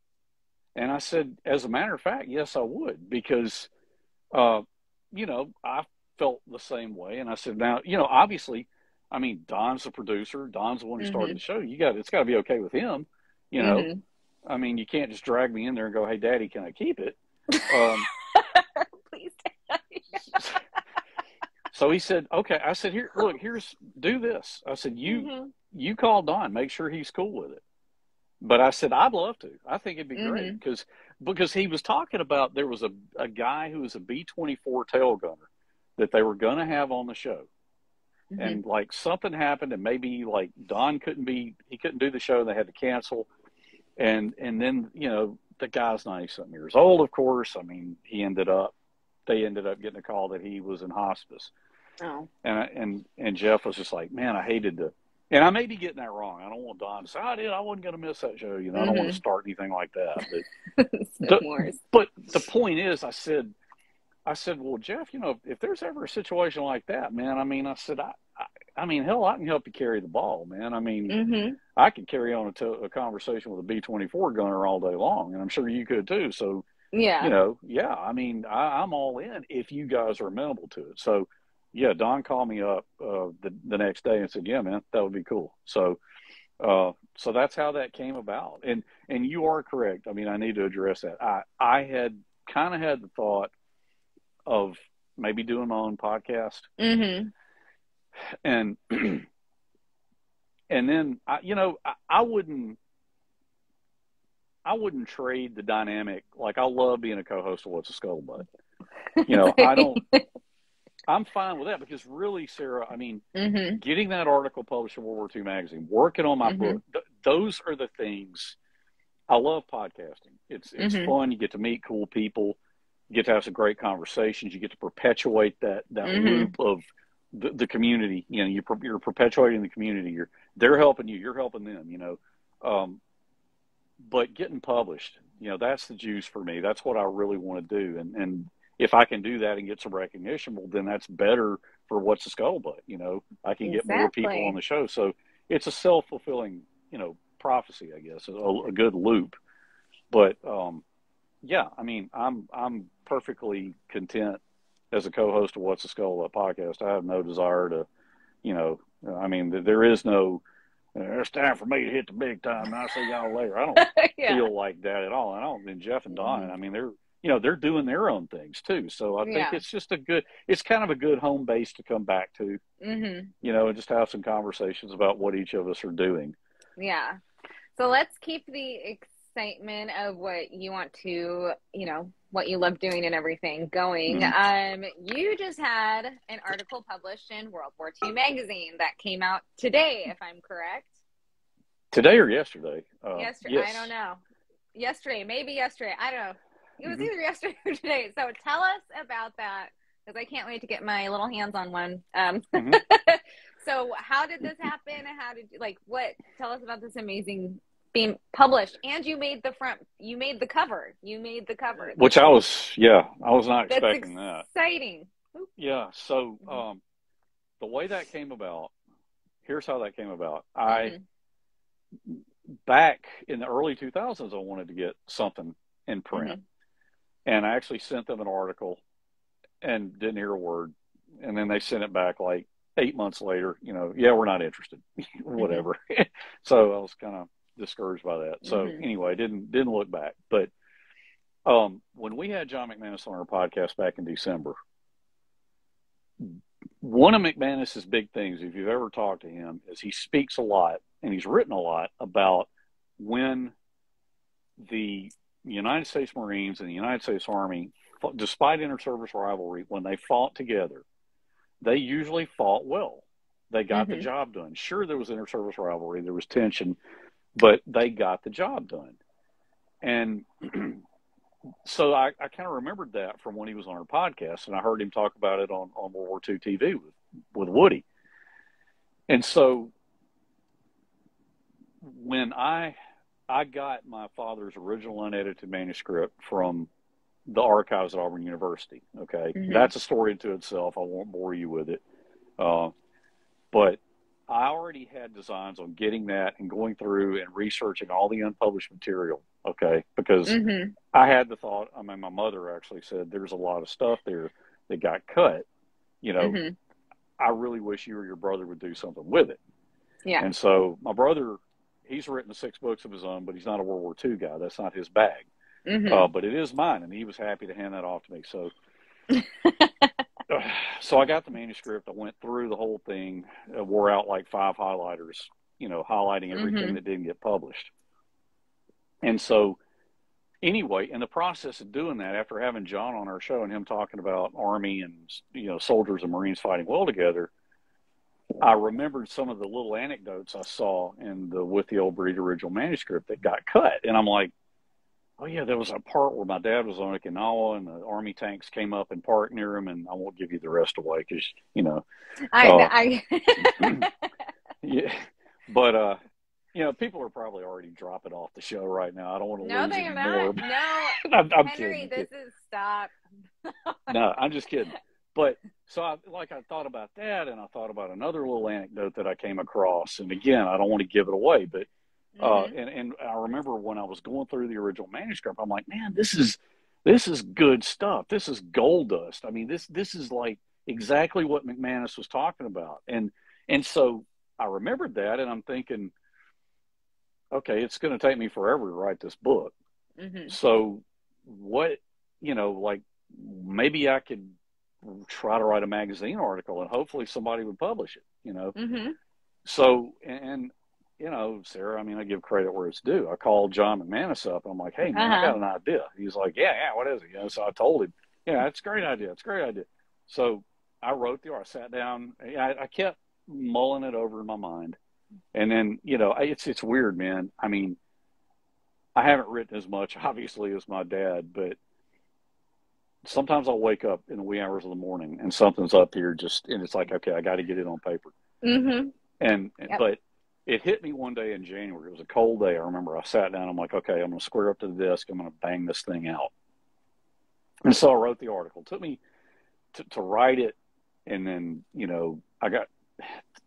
And I said, as a matter of fact, yes, I would, because, you know, I felt the same way. And I said, now, you know, obviously, I mean, Don's the producer. Don's the one who started the show. It's got to be okay with him. You know, I mean, you can't just drag me in there and go, hey, Daddy, can I keep it? Please, Daddy. So he said, okay. I said, do this. I said, you call Don, make sure he's cool with it. But I said, I'd love to. I think it'd be great, because he was talking about, there was a guy who was a B-24 tail gunner that they were going to have on the show. And like something happened, and maybe like Don couldn't do the show, and they had to cancel. And then, you know, the guy's 90-something years old, of course. I mean, they ended up getting a call that he was in hospice. Oh. And Jeff was just like, man, I hated to, and I may be getting that wrong. I don't want Don to say, I wasn't going to miss that show. You know, I don't want to start anything like that. But the point is, I said, well, Jeff, you know, if there's ever a situation like that, man, I mean, I said, I mean, hell, I can help you carry the ball, man. I mean, I could carry on a conversation with a B-24 gunner all day long, and I'm sure you could too. So, yeah, you know, yeah, I mean, I'm all in if you guys are amenable to it. So, yeah, Don called me up the next day and said, yeah, man, that would be cool. So, so that's how that came about. And you are correct. I mean, I need to address that. I had kind of had the thought of maybe doing my own podcast. And then I wouldn't trade the dynamic. Like, I love being a co-host of What's a Scuttlebutt. You know, I'm fine with that, because really, Sarah, I mean, getting that article published in World War II magazine, working on my book, those are the things. I love podcasting. It's fun. You get to meet cool people. You get to have some great conversations. You get to perpetuate that loop of the community. You know, you're perpetuating the community. They're helping you. You're helping them. You know, but getting published, you know, that's the juice for me. That's what I really want to do. And if I can do that and get some recognition, well, then that's better for What's a Scuttlebutt. You know, I can get more people on the show. So it's a self-fulfilling, you know, prophecy, I guess, a good loop. But yeah, I mean, I'm perfectly content as a co-host of What's a Scuttlebutt podcast. I have no desire to, you know, I mean, there is no, it's time for me to hit the big time, and I'll see y'all later. I don't feel like that at all. And Jeff and Don, I mean, they're doing their own things too. So I think it's just it's kind of a good home base to come back to, you know, and just have some conversations about what each of us are doing. Yeah. So let's keep the excitement of what you want to, you know, what you love doing and everything going. You just had an article published in World War II magazine that came out today, if I'm correct. Today or yesterday? Yesterday. Yes. I don't know. Maybe yesterday. I don't know. It was either yesterday or today. So tell us about that, because I can't wait to get my little hands on one. So how did this happen? Tell us about this amazing being published, and you made the cover. Which I was not expecting that. Exciting. Yeah. So, the way that came about, here's how that came about. Back in the early 2000s, I wanted to get something in print, and I actually sent them an article and didn't hear a word. And then they sent it back like 8 months later, you know, yeah, we're not interested, whatever. So I was kind of discouraged by that. So anyway, didn't look back. But when we had John McManus on our podcast back in December, one of McManus's big things, if you've ever talked to him, is he speaks a lot and he's written a lot about when the United States Marines and the United States Army, despite inter-service rivalry, when they fought together, they usually fought well. They got the job done. Sure, there was inter-service rivalry, there was tension, but they got the job done. And so I kind of remembered that from when he was on our podcast, and I heard him talk about it on World War II TV with Woody. And so when I got my father's original unedited manuscript from the archives at Auburn University, okay? That's a story unto itself. I won't bore you with it. But I already had designs on getting that and going through and researching all the unpublished material, okay? Because I had the thought, I mean, my mother actually said there's a lot of stuff there that got cut. You know, I really wish you or your brother would do something with it. Yeah. And so my brother, he's written 6 books of his own, but he's not a World War II guy. That's not his bag. But it is mine, and he was happy to hand that off to me. So so I got the manuscript. I went through the whole thing, wore out like 5 highlighters, you know, highlighting everything that didn't get published. And so anyway, in the process of doing that, after having John on our show and him talking about Army and, you know, soldiers and Marines fighting well together, I remembered some of the little anecdotes I saw in the With the Old Breed original manuscript that got cut. And I'm like, oh, yeah, there was a part where my dad was on Okinawa and the Army tanks came up and parked near him. And I won't give you the rest away because, you know. Yeah. But, you know, people are probably already dropping off the show right now. I don't want to lose any more. No, I'm Henry, kidding. this is stop. No, I'm just kidding. But so I thought about that, and I thought about another little anecdote that I came across. And again, I don't want to give it away, but and I remember when I was going through the original manuscript, I'm like, man, this is good stuff. This is gold dust. I mean, this is like exactly what McManus was talking about. And so I remembered that, and I'm thinking, okay, it's going to take me forever to write this book. So what, you know, like maybe I could try to write a magazine article and hopefully somebody would publish it, you know? So, and, you know, Sarah, I mean, I give credit where it's due. I called John McManus up. And I'm like, hey, man, I got an idea. He's like, yeah, what is it? You know, so I told him, yeah, it's a great idea. It's a great idea. So I wrote I sat down. I kept mulling it over in my mind. And then, you know, it's weird, man. I mean, I haven't written as much, obviously, as my dad, but sometimes I'll wake up in the wee hours of the morning and something's up here and it's like, okay, I got to get it on paper. But it hit me one day in January. It was a cold day. I remember I sat down. I'm like, okay, I'm going to square up to the desk. I'm going to bang this thing out. And so I wrote the article. It took me to write it. And then, you know, I got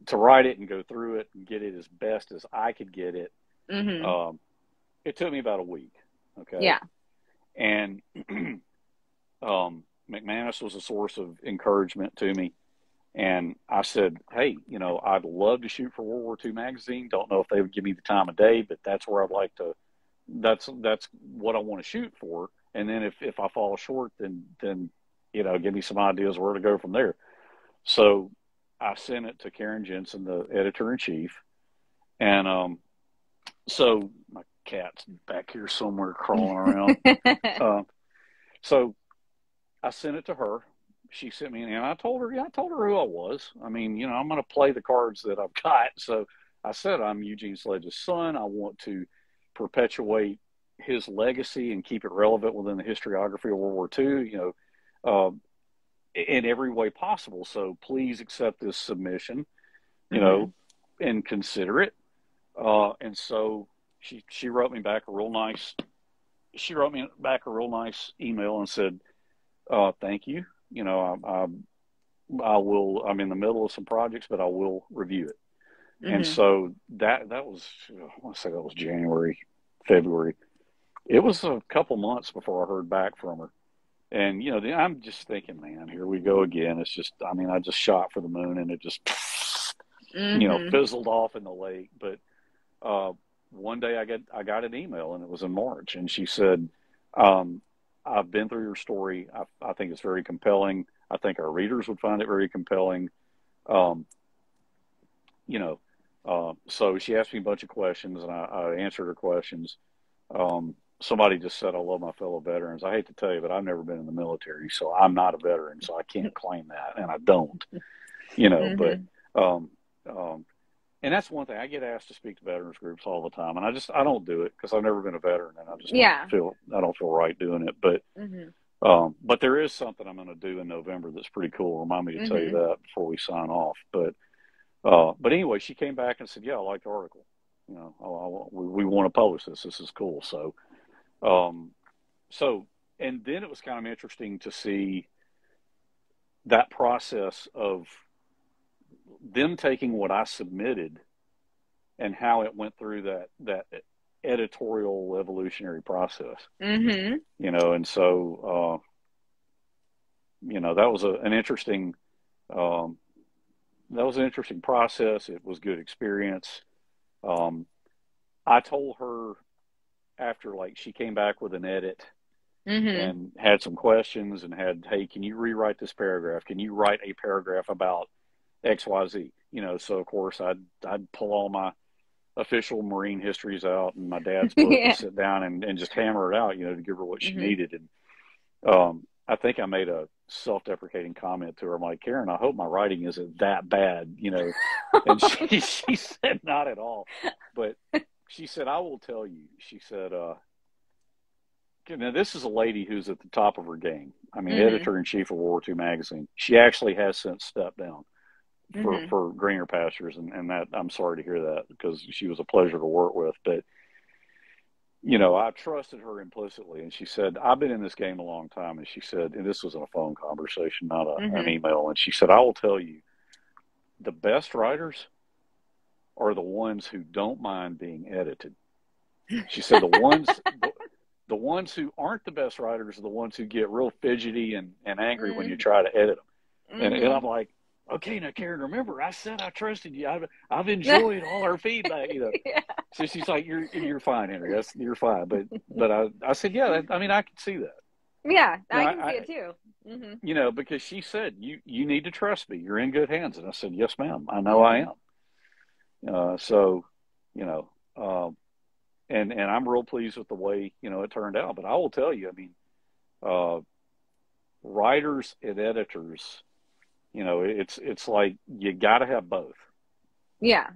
to write it and go through it and get it as best as I could get it. It took me about a week. Okay. Yeah. And, McManus was a source of encouragement to me. And I said, hey, you know, I'd love to shoot for World War II magazine. Don't know if they would give me the time of day, but that's where I'd like to, that's what I want to shoot for. And then if I fall short, then, you know, give me some ideas where to go from there. So I sent it to Karen Jensen, the editor-in-chief. And so my cat's back here somewhere crawling around. So I sent it to her. She sent me and I told her who I was. I mean, you know, I'm going to play the cards that I've got. So I said, I'm Eugene Sledge's son. I want to perpetuate his legacy and keep it relevant within the historiography of World War II, you know, in every way possible. So please accept this submission, you know, and consider it. And so she wrote me back a real nice email and said, thank you. You know, I will, I'm in the middle of some projects, but I will review it. And so that was, I want to say that was January, February. It was a couple months before I heard back from her. And, you know, I'm just thinking, man, here we go again. It's just, I mean, I just shot for the moon and it just, you know, fizzled off in the lake. But one day I got an email and it was in March. And she said, I've been through your story. I think it's very compelling. I think our readers would find it very compelling. You know, So she asked me a bunch of questions, and I answered her questions. Somebody just said, I love my fellow veterans. I hate to tell you, but I've never been in the military, so I'm not a veteran, so I can't claim that, and I don't, but, and that's one thing. I get asked to speak to veterans groups all the time, and I don't do it because I've never been a veteran, and I don't feel right doing it. But there is something I'm going to do in November that's pretty cool. Remind me to tell you that before we sign off. But anyway, she came back and said, "Yeah, I like the article. We want to publish this. This is cool." And then it was kind of interesting to see that process of them taking what I submitted and how it went through that editorial evolutionary process. And so that was an interesting process. It was a good experience. I told her after, she came back with an edit and had some questions and hey, can you rewrite this paragraph? Can you write a paragraph about XYZ? So of course I'd pull all my official Marine histories out and my dad's book and sit down and just hammer it out, to give her what she needed. And I think I made a self-deprecating comment to her. I'm like, Karen, I hope my writing isn't that bad, And she said, not at all. But she said, I will tell you. She said, now this is a lady who's at the top of her game. I mean, editor-in-chief of World War II magazine. She actually has since stepped down for greener pastures, and that I'm sorry to hear that because she was a pleasure to work with. But I trusted her implicitly, and she said, I've been in this game a long time, and she said, and this was in a phone conversation, not an email, and she said, I will tell you, the best writers are the ones who don't mind being edited. She said the ones who aren't the best writers are the ones who get real fidgety and angry when you try to edit them. And I'm like, okay, now Karen, remember I said I trusted you. I've enjoyed all our feedback. So she's like, you're fine, Henry. You're fine. But I said, yeah. I mean, I can see that. Yeah, I can see it too. Because she said you need to trust me. You're in good hands, and I said, yes, ma'am. I know I am. And I'm real pleased with the way it turned out. But I will tell you, I mean, writers and editors. It's like you got to have both. Yeah.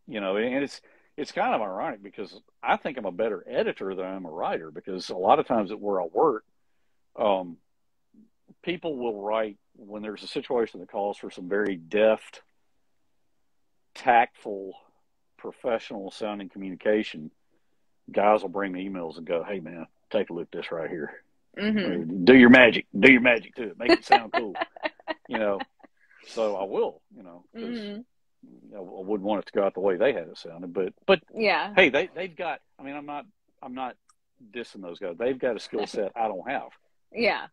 And it's kind of ironic because I think I'm a better editor than I'm a writer because a lot of times at where I work, people will write when there's a situation that calls for some very deft, tactful, professional sounding communication. Guys will bring me emails and go, hey, man, take a look at this right here. Do your magic to it. Make it sound cool. So I will, because I wouldn't want it to go out the way they had it sounded. But yeah, hey, they've got. I mean, I'm not dissing those guys. They've got a skill set I don't have. Yeah.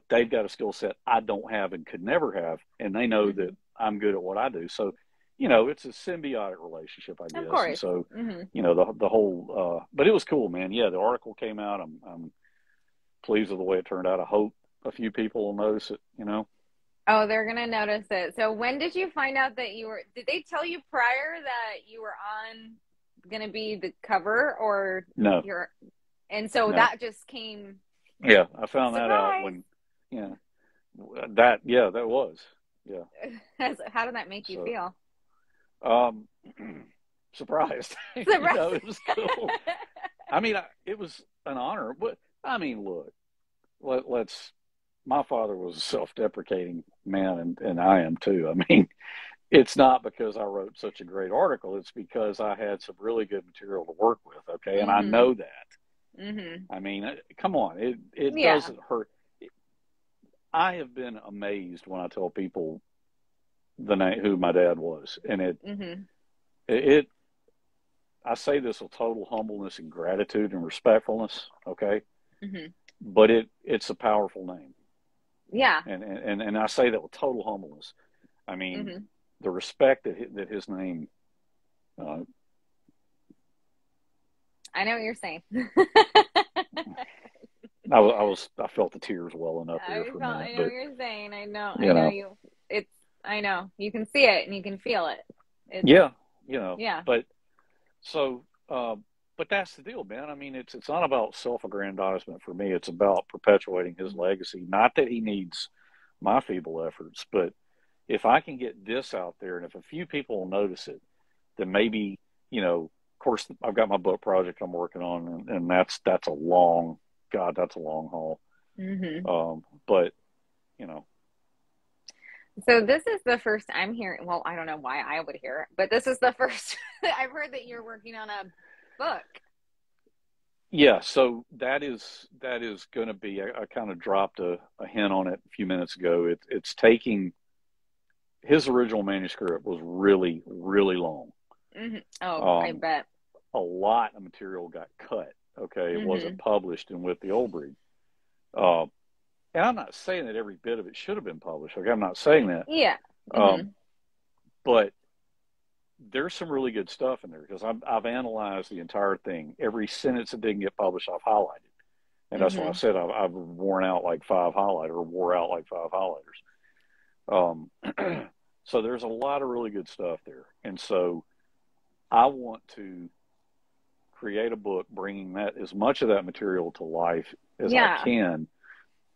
They've got a skill set I don't have and could never have, and they know that I'm good at what I do. So, it's a symbiotic relationship, I guess. Of course. And so, the whole. But it was cool, man. Yeah, the article came out. I'm pleased with the way it turned out. I hope a few people will notice it. Oh, they're going to notice it. So when did you find out that did they tell you prior that you were going to be the cover or no? And so that just came. Yeah. I found that out when, that was, yeah. How did that make you feel? Surprised. It was cool. I mean, it was an honor, but I mean, look, let's, my father was a self-deprecating man, and I am too. I mean, it's not because I wrote such a great article. It's because I had some really good material to work with, okay? And I know that. I mean, come on. It doesn't hurt. I have been amazed when I tell people who my dad was. And I say this with total humbleness and gratitude and respectfulness, okay? But it's a powerful name. Yeah. And I say that with total humbleness. I mean, the respect that his name. I know what you're saying. I felt the tears welling up there for a minute. I know what you're saying. I know you. I know you can see it and you can feel it. Yeah. Yeah. But so, but that's the deal, man. I mean, it's not about self-aggrandizement for me. It's about perpetuating his legacy. Not that he needs my feeble efforts, but if I can get this out there, and if a few people will notice it, then maybe, of course, I've got my book project I'm working on, and that's a long, God, that's a long haul. But, So this is the first I'm hearing, well, I don't know why I would hear it, but this is the first I've heard that you're working on a book. Yeah, so that is going to be, I kind of dropped a hint on it a few minutes ago. It's taking, his original manuscript was really, really long. Oh, I bet. A lot of material got cut. Okay, it wasn't published and with the old breed. And I'm not saying that every bit of it should have been published. Okay, I'm not saying that. Yeah. But there's some really good stuff in there because I've analyzed the entire thing. Every sentence that didn't get published, I've highlighted. And that's why I said I've wore out like five highlighters. So there's a lot of really good stuff there. And so I want to create a book bringing that, as much of that material to life as I can,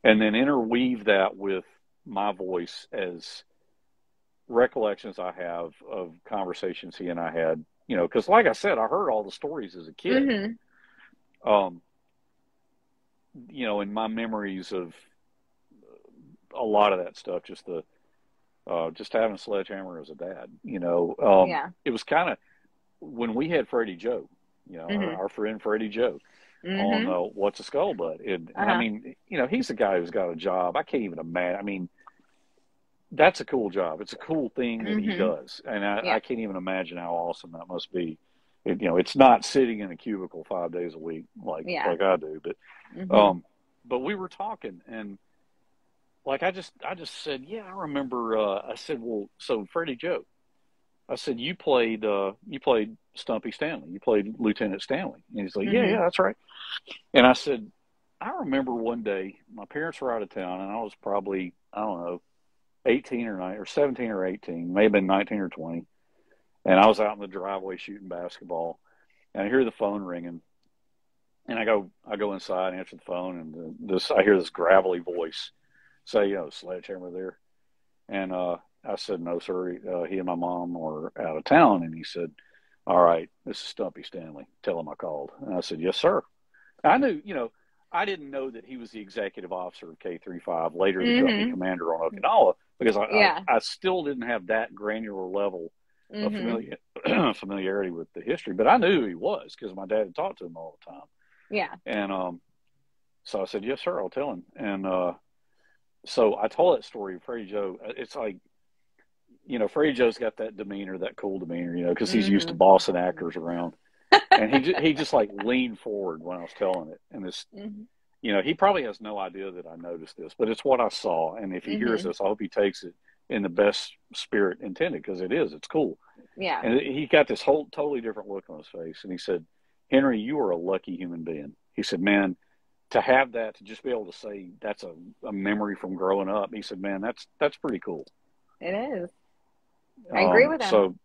and then interweave that with my voice as recollections I have of conversations he and I had, because like I said, I heard all the stories as a kid. In my memories of a lot of that stuff, just having Sledgehammer as a dad, it was kind of when we had Freddie Joe, our friend Freddie Joe on What's a Skull Butt. And I mean, he's a guy who's got a job. I can't even imagine. I mean, that's a cool job. It's a cool thing that he does. And I can't even imagine how awesome that must be. It's not sitting in a cubicle 5 days a week like I do, but we were talking, and like I just said, yeah, I remember. I said, well, so Freddie Joe, I said, you played Stumpy Stanley, you played Lieutenant Stanley, and he's like, yeah, that's right. And I said, I remember one day my parents were out of town, and I was probably, I don't know, 18 or 9 or 17 or 18, may have been 19 or 20, and I was out in the driveway shooting basketball, and I hear the phone ringing. And I go inside and answer the phone, and I hear this gravelly voice say, Sledgehammer there. And I said, no, sir. He and my mom are out of town. And he said, all right, this is Stumpy Stanley. Tell him I called. And I said, yes, sir. I knew, I didn't know that he was the executive officer of K-35, later the company commander on Okinawa, because I still didn't have that granular level of familiarity with the history. But I knew who he was because my dad had talked to him all the time. Yeah. And so I said, yes, sir, I'll tell him. And so I told that story of Freddie Joe. It's like, Freddie Joe's got that demeanor, that cool demeanor, because he's used to bossing actors around. And he just like leaned forward when I was telling it. And this, he probably has no idea that I noticed this, but it's what I saw. And if he hears this, I hope he takes it in the best spirit intended, because it's cool. Yeah. And he got this whole totally different look on his face. And he said, Henry, you are a lucky human being. He said, man, to have that, to just be able to say that's a memory from growing up. He said, man, that's pretty cool. It is. I agree with him.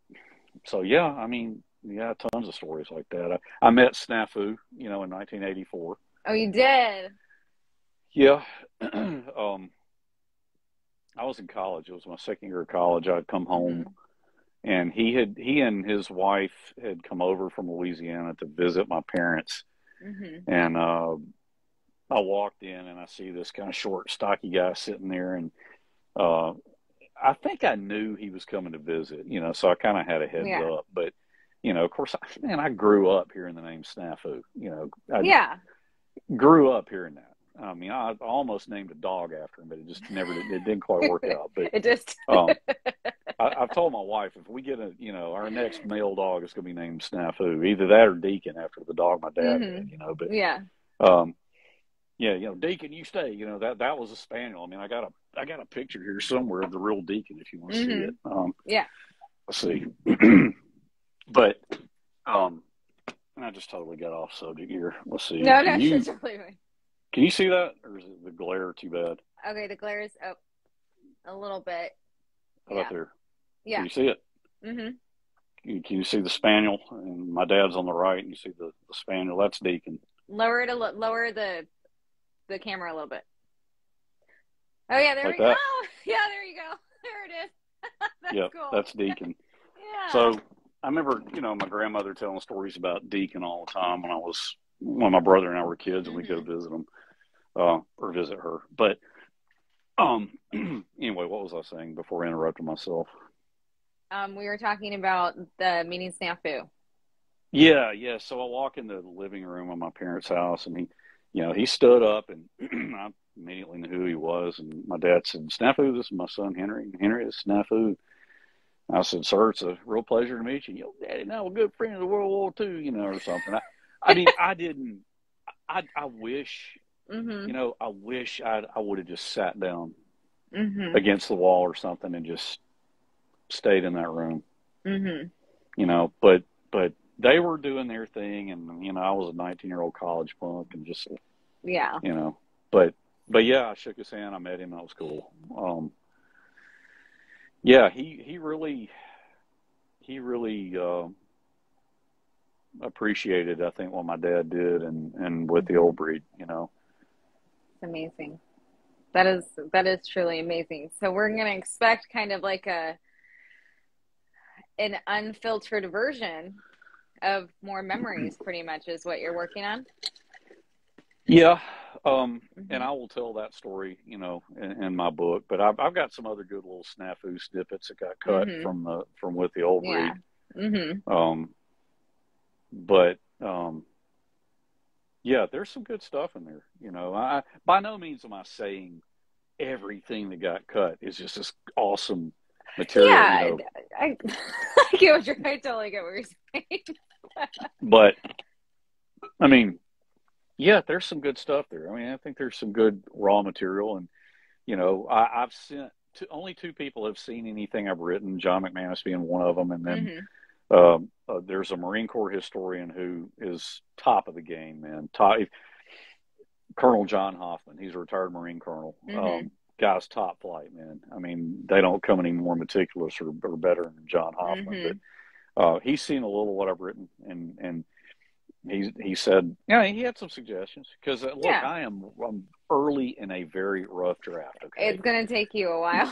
So yeah, I mean, yeah, tons of stories like that. I met Snafu, in 1984. Oh, you did? Yeah. I was in college. It was my second year of college. I'd come home. And he and his wife had come over from Louisiana to visit my parents. And I walked in and I see this kind of short, stocky guy sitting there. And I think I knew he was coming to visit, so I kind of had a heads up. But, of course, I grew up hearing the name Snafu. I grew up hearing that. I mean, I almost named a dog after him, but it just it didn't quite work out. But it just. I've told my wife, if we get our next male dog is going to be named Snafu, either that or Deacon after the dog my dad had, but Deacon, you stay, that was a spaniel. I mean, I got a picture here somewhere of the real Deacon if you want to see it. Let's see. But, and I just totally got off subject here. Let's see. No, Can you see that, or is it the glare too bad? Okay, the glare is up a little bit. How about there? Yeah. Can you see it? can you see the spaniel? And my dad's on the right, and you see the spaniel. That's Deacon. Lower the camera a little bit. Oh yeah, there like we go. that. Oh, yeah, there you go. There it is. That's Yep, cool. that's Deacon. Yeah. So I remember, my grandmother telling stories about Deacon all the time when my brother and I were kids, and we'd go visit him or visit her. But anyway, what was I saying before I interrupted myself? We were talking about the meeting snafu. Yeah. So I walk in the living room of my parents' house, and he stood up, and I immediately knew who he was. And my dad said, "Snafu, this is my son Henry. Henry, this is Snafu." I said, "Sir, it's a real pleasure to meet you." Yo, Daddy, now we're good friends of World War II, or something. I mean, I didn't. I wish, I wish I would have just sat down against the wall or something and just stayed in that room. But they were doing their thing, and I was a 19-year-old college punk, and just But yeah, I shook his hand. I met him. That was cool. Yeah, he really appreciated, I think, what my dad did, and with the old breed, It's amazing. That is truly amazing. So we're going to expect kind of like an unfiltered version of more memories, pretty much, is what you're working on. Yeah. And I will tell that story, in my book, but I've got some other good little snafu snippets that got cut from with the old breed. But yeah, there's some good stuff in there. I by no means am I saying everything that got cut is just this awesome material. Yeah, I totally get what you're saying. But I mean, yeah, there's some good stuff there. I mean, I think there's some good raw material, and I've sent only 2 people have seen anything I've written. John McManus being one of them, and then there's a Marine Corps historian who is top of the game, man. Colonel John Hoffman. He's a retired Marine colonel. Guy's top flight, man. I mean, they don't come any more meticulous or better than John Hoffman. But he's seen a little of what I've written, and he said, he had some suggestions, because look, I'm early in a very rough draft. Okay, it's going to take you a while.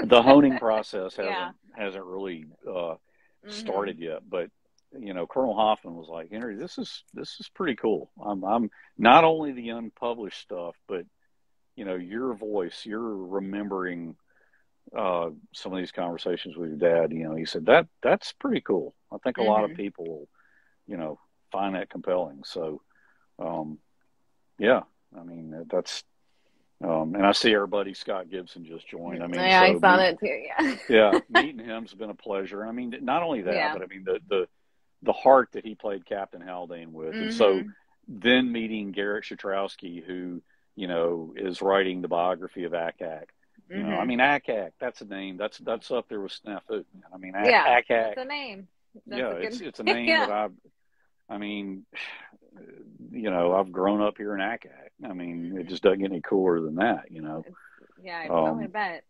The honing process hasn't really started yet, but Colonel Hoffman was like, "Henry, this is pretty cool. I'm not only the unpublished stuff, but your voice, you're remembering some of these conversations with your dad." He said that's pretty cool. I think a lot of people will find that compelling. So, yeah, I mean, that's, and I see our buddy Scott Gibson just joined. I mean, I saw that too. Yeah. Yeah. Meeting him's been a pleasure. I mean, not only that, but I mean, the heart that he played Captain Haldane with. And so then meeting Garrett Shatrowski, who, is writing the biography of Ack-Ack. I mean, Ack-Ack, that's a name. That's up there with Snafu. I mean, Ack-Ack. It's a name. It's a name that I mean, I've grown up here in Ack-Ack. I mean, it just doesn't get any cooler than that, Yeah, I totally bet.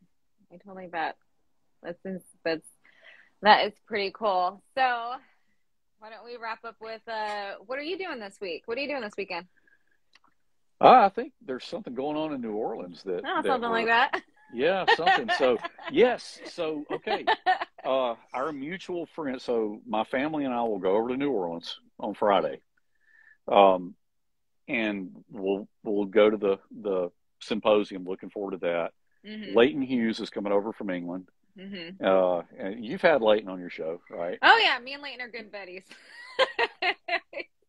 That is pretty cool. So why don't we wrap up with what are you doing this week? What are you doing this weekend? I think there's something going on in New Orleans something like that. Yeah, something. So yes. So okay. Our mutual friend. So my family and I will go over to New Orleans on Friday, and we'll go to the symposium. Looking forward to that. Leighton Hughes is coming over from England. And you've had Leighton on your show, right? Oh yeah, me and Leighton are good buddies.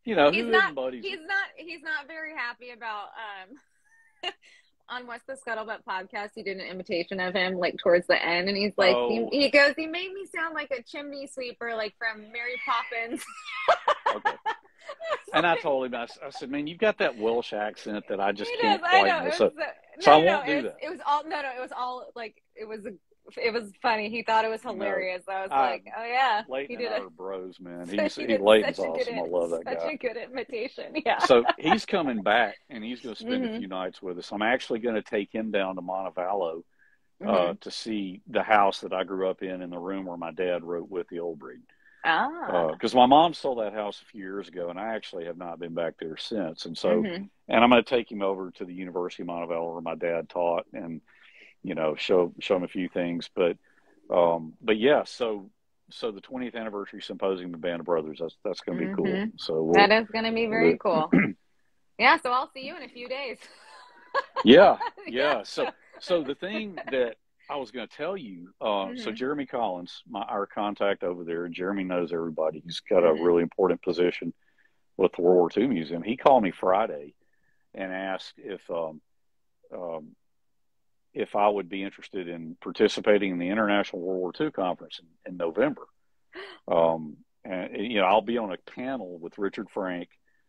He's not buddies. He's not very happy about on What's the Scuttlebutt podcast. He did an imitation of him like towards the end, and he's like, he goes, he made me sound like a chimney sweeper, like from Mary Poppins. Okay. And I told him, I said, man, you've got that Welsh accent that I just can't quite. So I won't do that. It was all like it was funny. He thought it was hilarious. I was like, oh yeah, Leighton and I are bros, man. Leighton's awesome. I love that guy. Such a good imitation. Yeah. So he's coming back, and he's going to spend a few nights with us. I'm actually going to take him down to Montevallo to see the house that I grew up in and the room where my dad wrote with the old breed. Because my mom sold that house a few years ago, and I actually have not been back there since. And so, and I'm going to take him over to the University of Montevallo where my dad taught, and show him a few things. But yeah, so the 20th anniversary symposium of Band of Brothers, that's going to be cool. So that is going to be very cool. Yeah, so I'll see you in a few days. Yeah. So the thing that I was going to tell you, so Jeremy Collins, our contact over there, Jeremy knows everybody. He's got a really important position with the World War II Museum. He called me Friday and asked if I would be interested in participating in the International World War II Conference in November. And I'll be on a panel with Richard Frank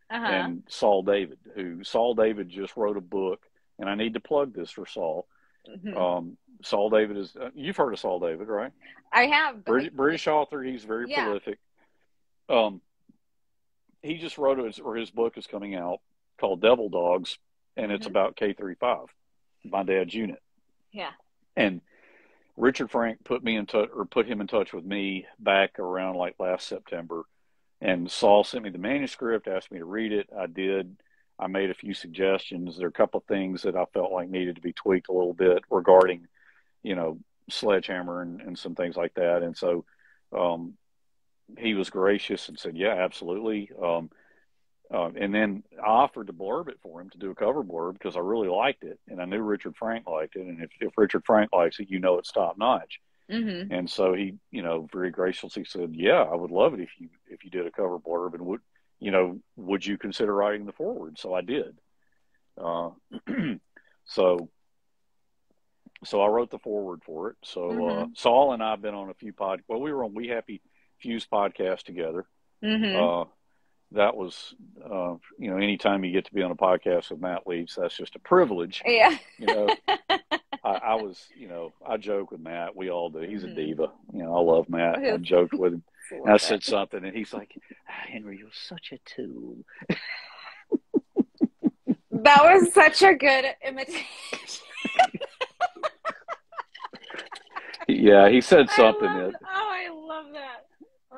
and Saul David, Saul David just wrote a book, and I need to plug this for Saul. Saul David is, you've heard of Saul David, right? I have. British author. He's very prolific. He just wrote his book is coming out called Devil Dogs, and it's about K-35, my dad's unit. Yeah. And Richard Frank put him in touch with me back around like last September. And Saul sent me the manuscript, asked me to read it. I did. I made a few suggestions. There are a couple of things that I felt like needed to be tweaked a little bit regarding, Sledgehammer and some things like that. And so he was gracious and said, yeah, absolutely. And then I offered to blurb it for him, to do a cover blurb, because I really liked it. And I knew Richard Frank liked it. And if Richard Frank likes it, it's top notch. And so he, very graciously said, yeah, I would love it if you did a cover blurb, and would you consider writing the foreword? So I did. So I wrote the foreword for it. So Saul and I have been on a few we were on We Happy Fuse podcast together. That was, anytime you get to be on a podcast with Matt Leach, that's just a privilege. Yeah. I was, I joke with Matt. We all do. He's a diva. I love Matt. I joked with him. And I said something, and he's like, Henry, you're such a tool. That was such a good imitation. Yeah, he said something. I love that.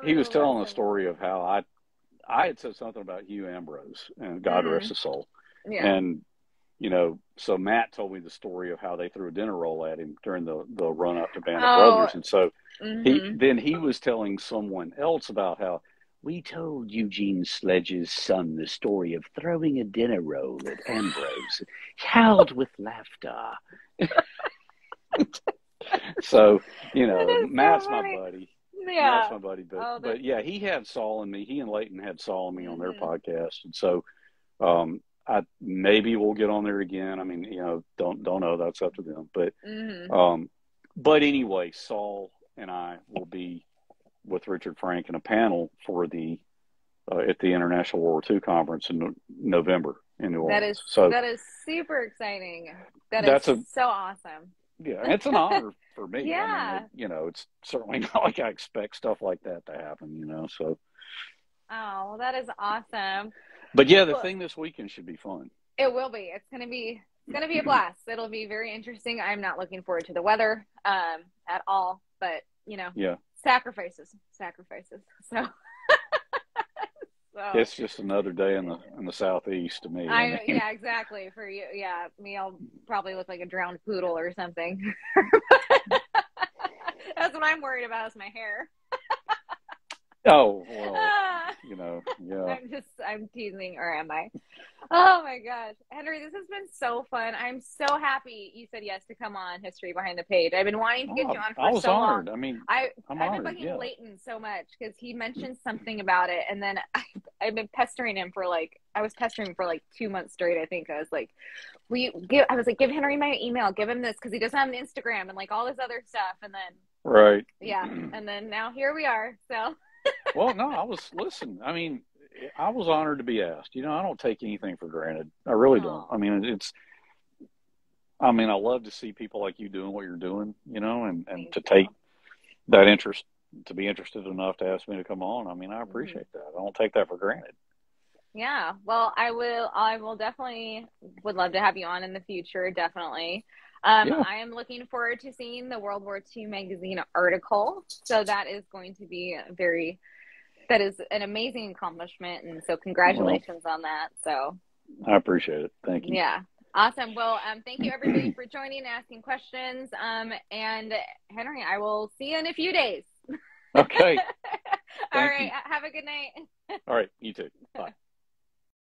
He was telling a story of how I had said something about Hugh Ambrose, and God rest his soul. Yeah. And, so Matt told me the story of how they threw a dinner roll at him during the run up to Band of Brothers. And so he was telling someone else about how we told Eugene Sledge's son the story of throwing a dinner roll at Ambrose, howled with laughter. So, Matt's my buddy. Yeah. That's my buddy. But yeah, he had Saul and me. He and Leighton had Saul and me on their podcast. And so maybe we'll get on there again. I mean, don't know. That's up to them. But anyway, Saul and I will be with Richard Frank in a panel for at the International World War II Conference in November in New Orleans. That is super exciting. That's so awesome. Yeah, it's an honor for me. Yeah. I mean, it's certainly not like I expect stuff like that to happen, so. Oh, well, that is awesome. But yeah, the thing this weekend should be fun. It will be. It's going to be a blast. It'll be very interesting. I'm not looking forward to the weather at all, but yeah. Sacrifices. So it's just another day in the southeast to me. Yeah, exactly. For you, yeah, me, I'll probably look like a drowned poodle or something. That's what I'm worried about, is my hair. Oh, well, yeah. I'm teasing, or am I? Oh my gosh. Henry, this has been so fun. I'm so happy you said yes to come on History Behind the Page. I've been wanting to get you on for so honored. long. I mean, I've been bugging Leighton so much because he mentioned something about it, and then I've been pestering him for I was pestering him for 2 months straight. I think I was like, give Henry my email, give him this, because he doesn't have an Instagram and all this other stuff. And then right, yeah, and then now here we are. So. Well, no, I was honored to be asked. I don't take anything for granted. I really don't. I mean, I love to see people like you doing what you're doing, and to take that interest, to be interested enough to ask me to come on. I mean, I appreciate that. I don't take that for granted. Yeah. Well, I will definitely would love to have you on in the future. Definitely. Yeah. I am looking forward to seeing the World War II magazine article. So that is going to be that is an amazing accomplishment. And so Well, congratulations on that. So I appreciate it. Thank you. yeah. Awesome. Well, thank you everybody for joining and asking questions. And Henry, I will see you in a few days. Okay. All Thank right. you. Have a good night. All right. You too. Bye.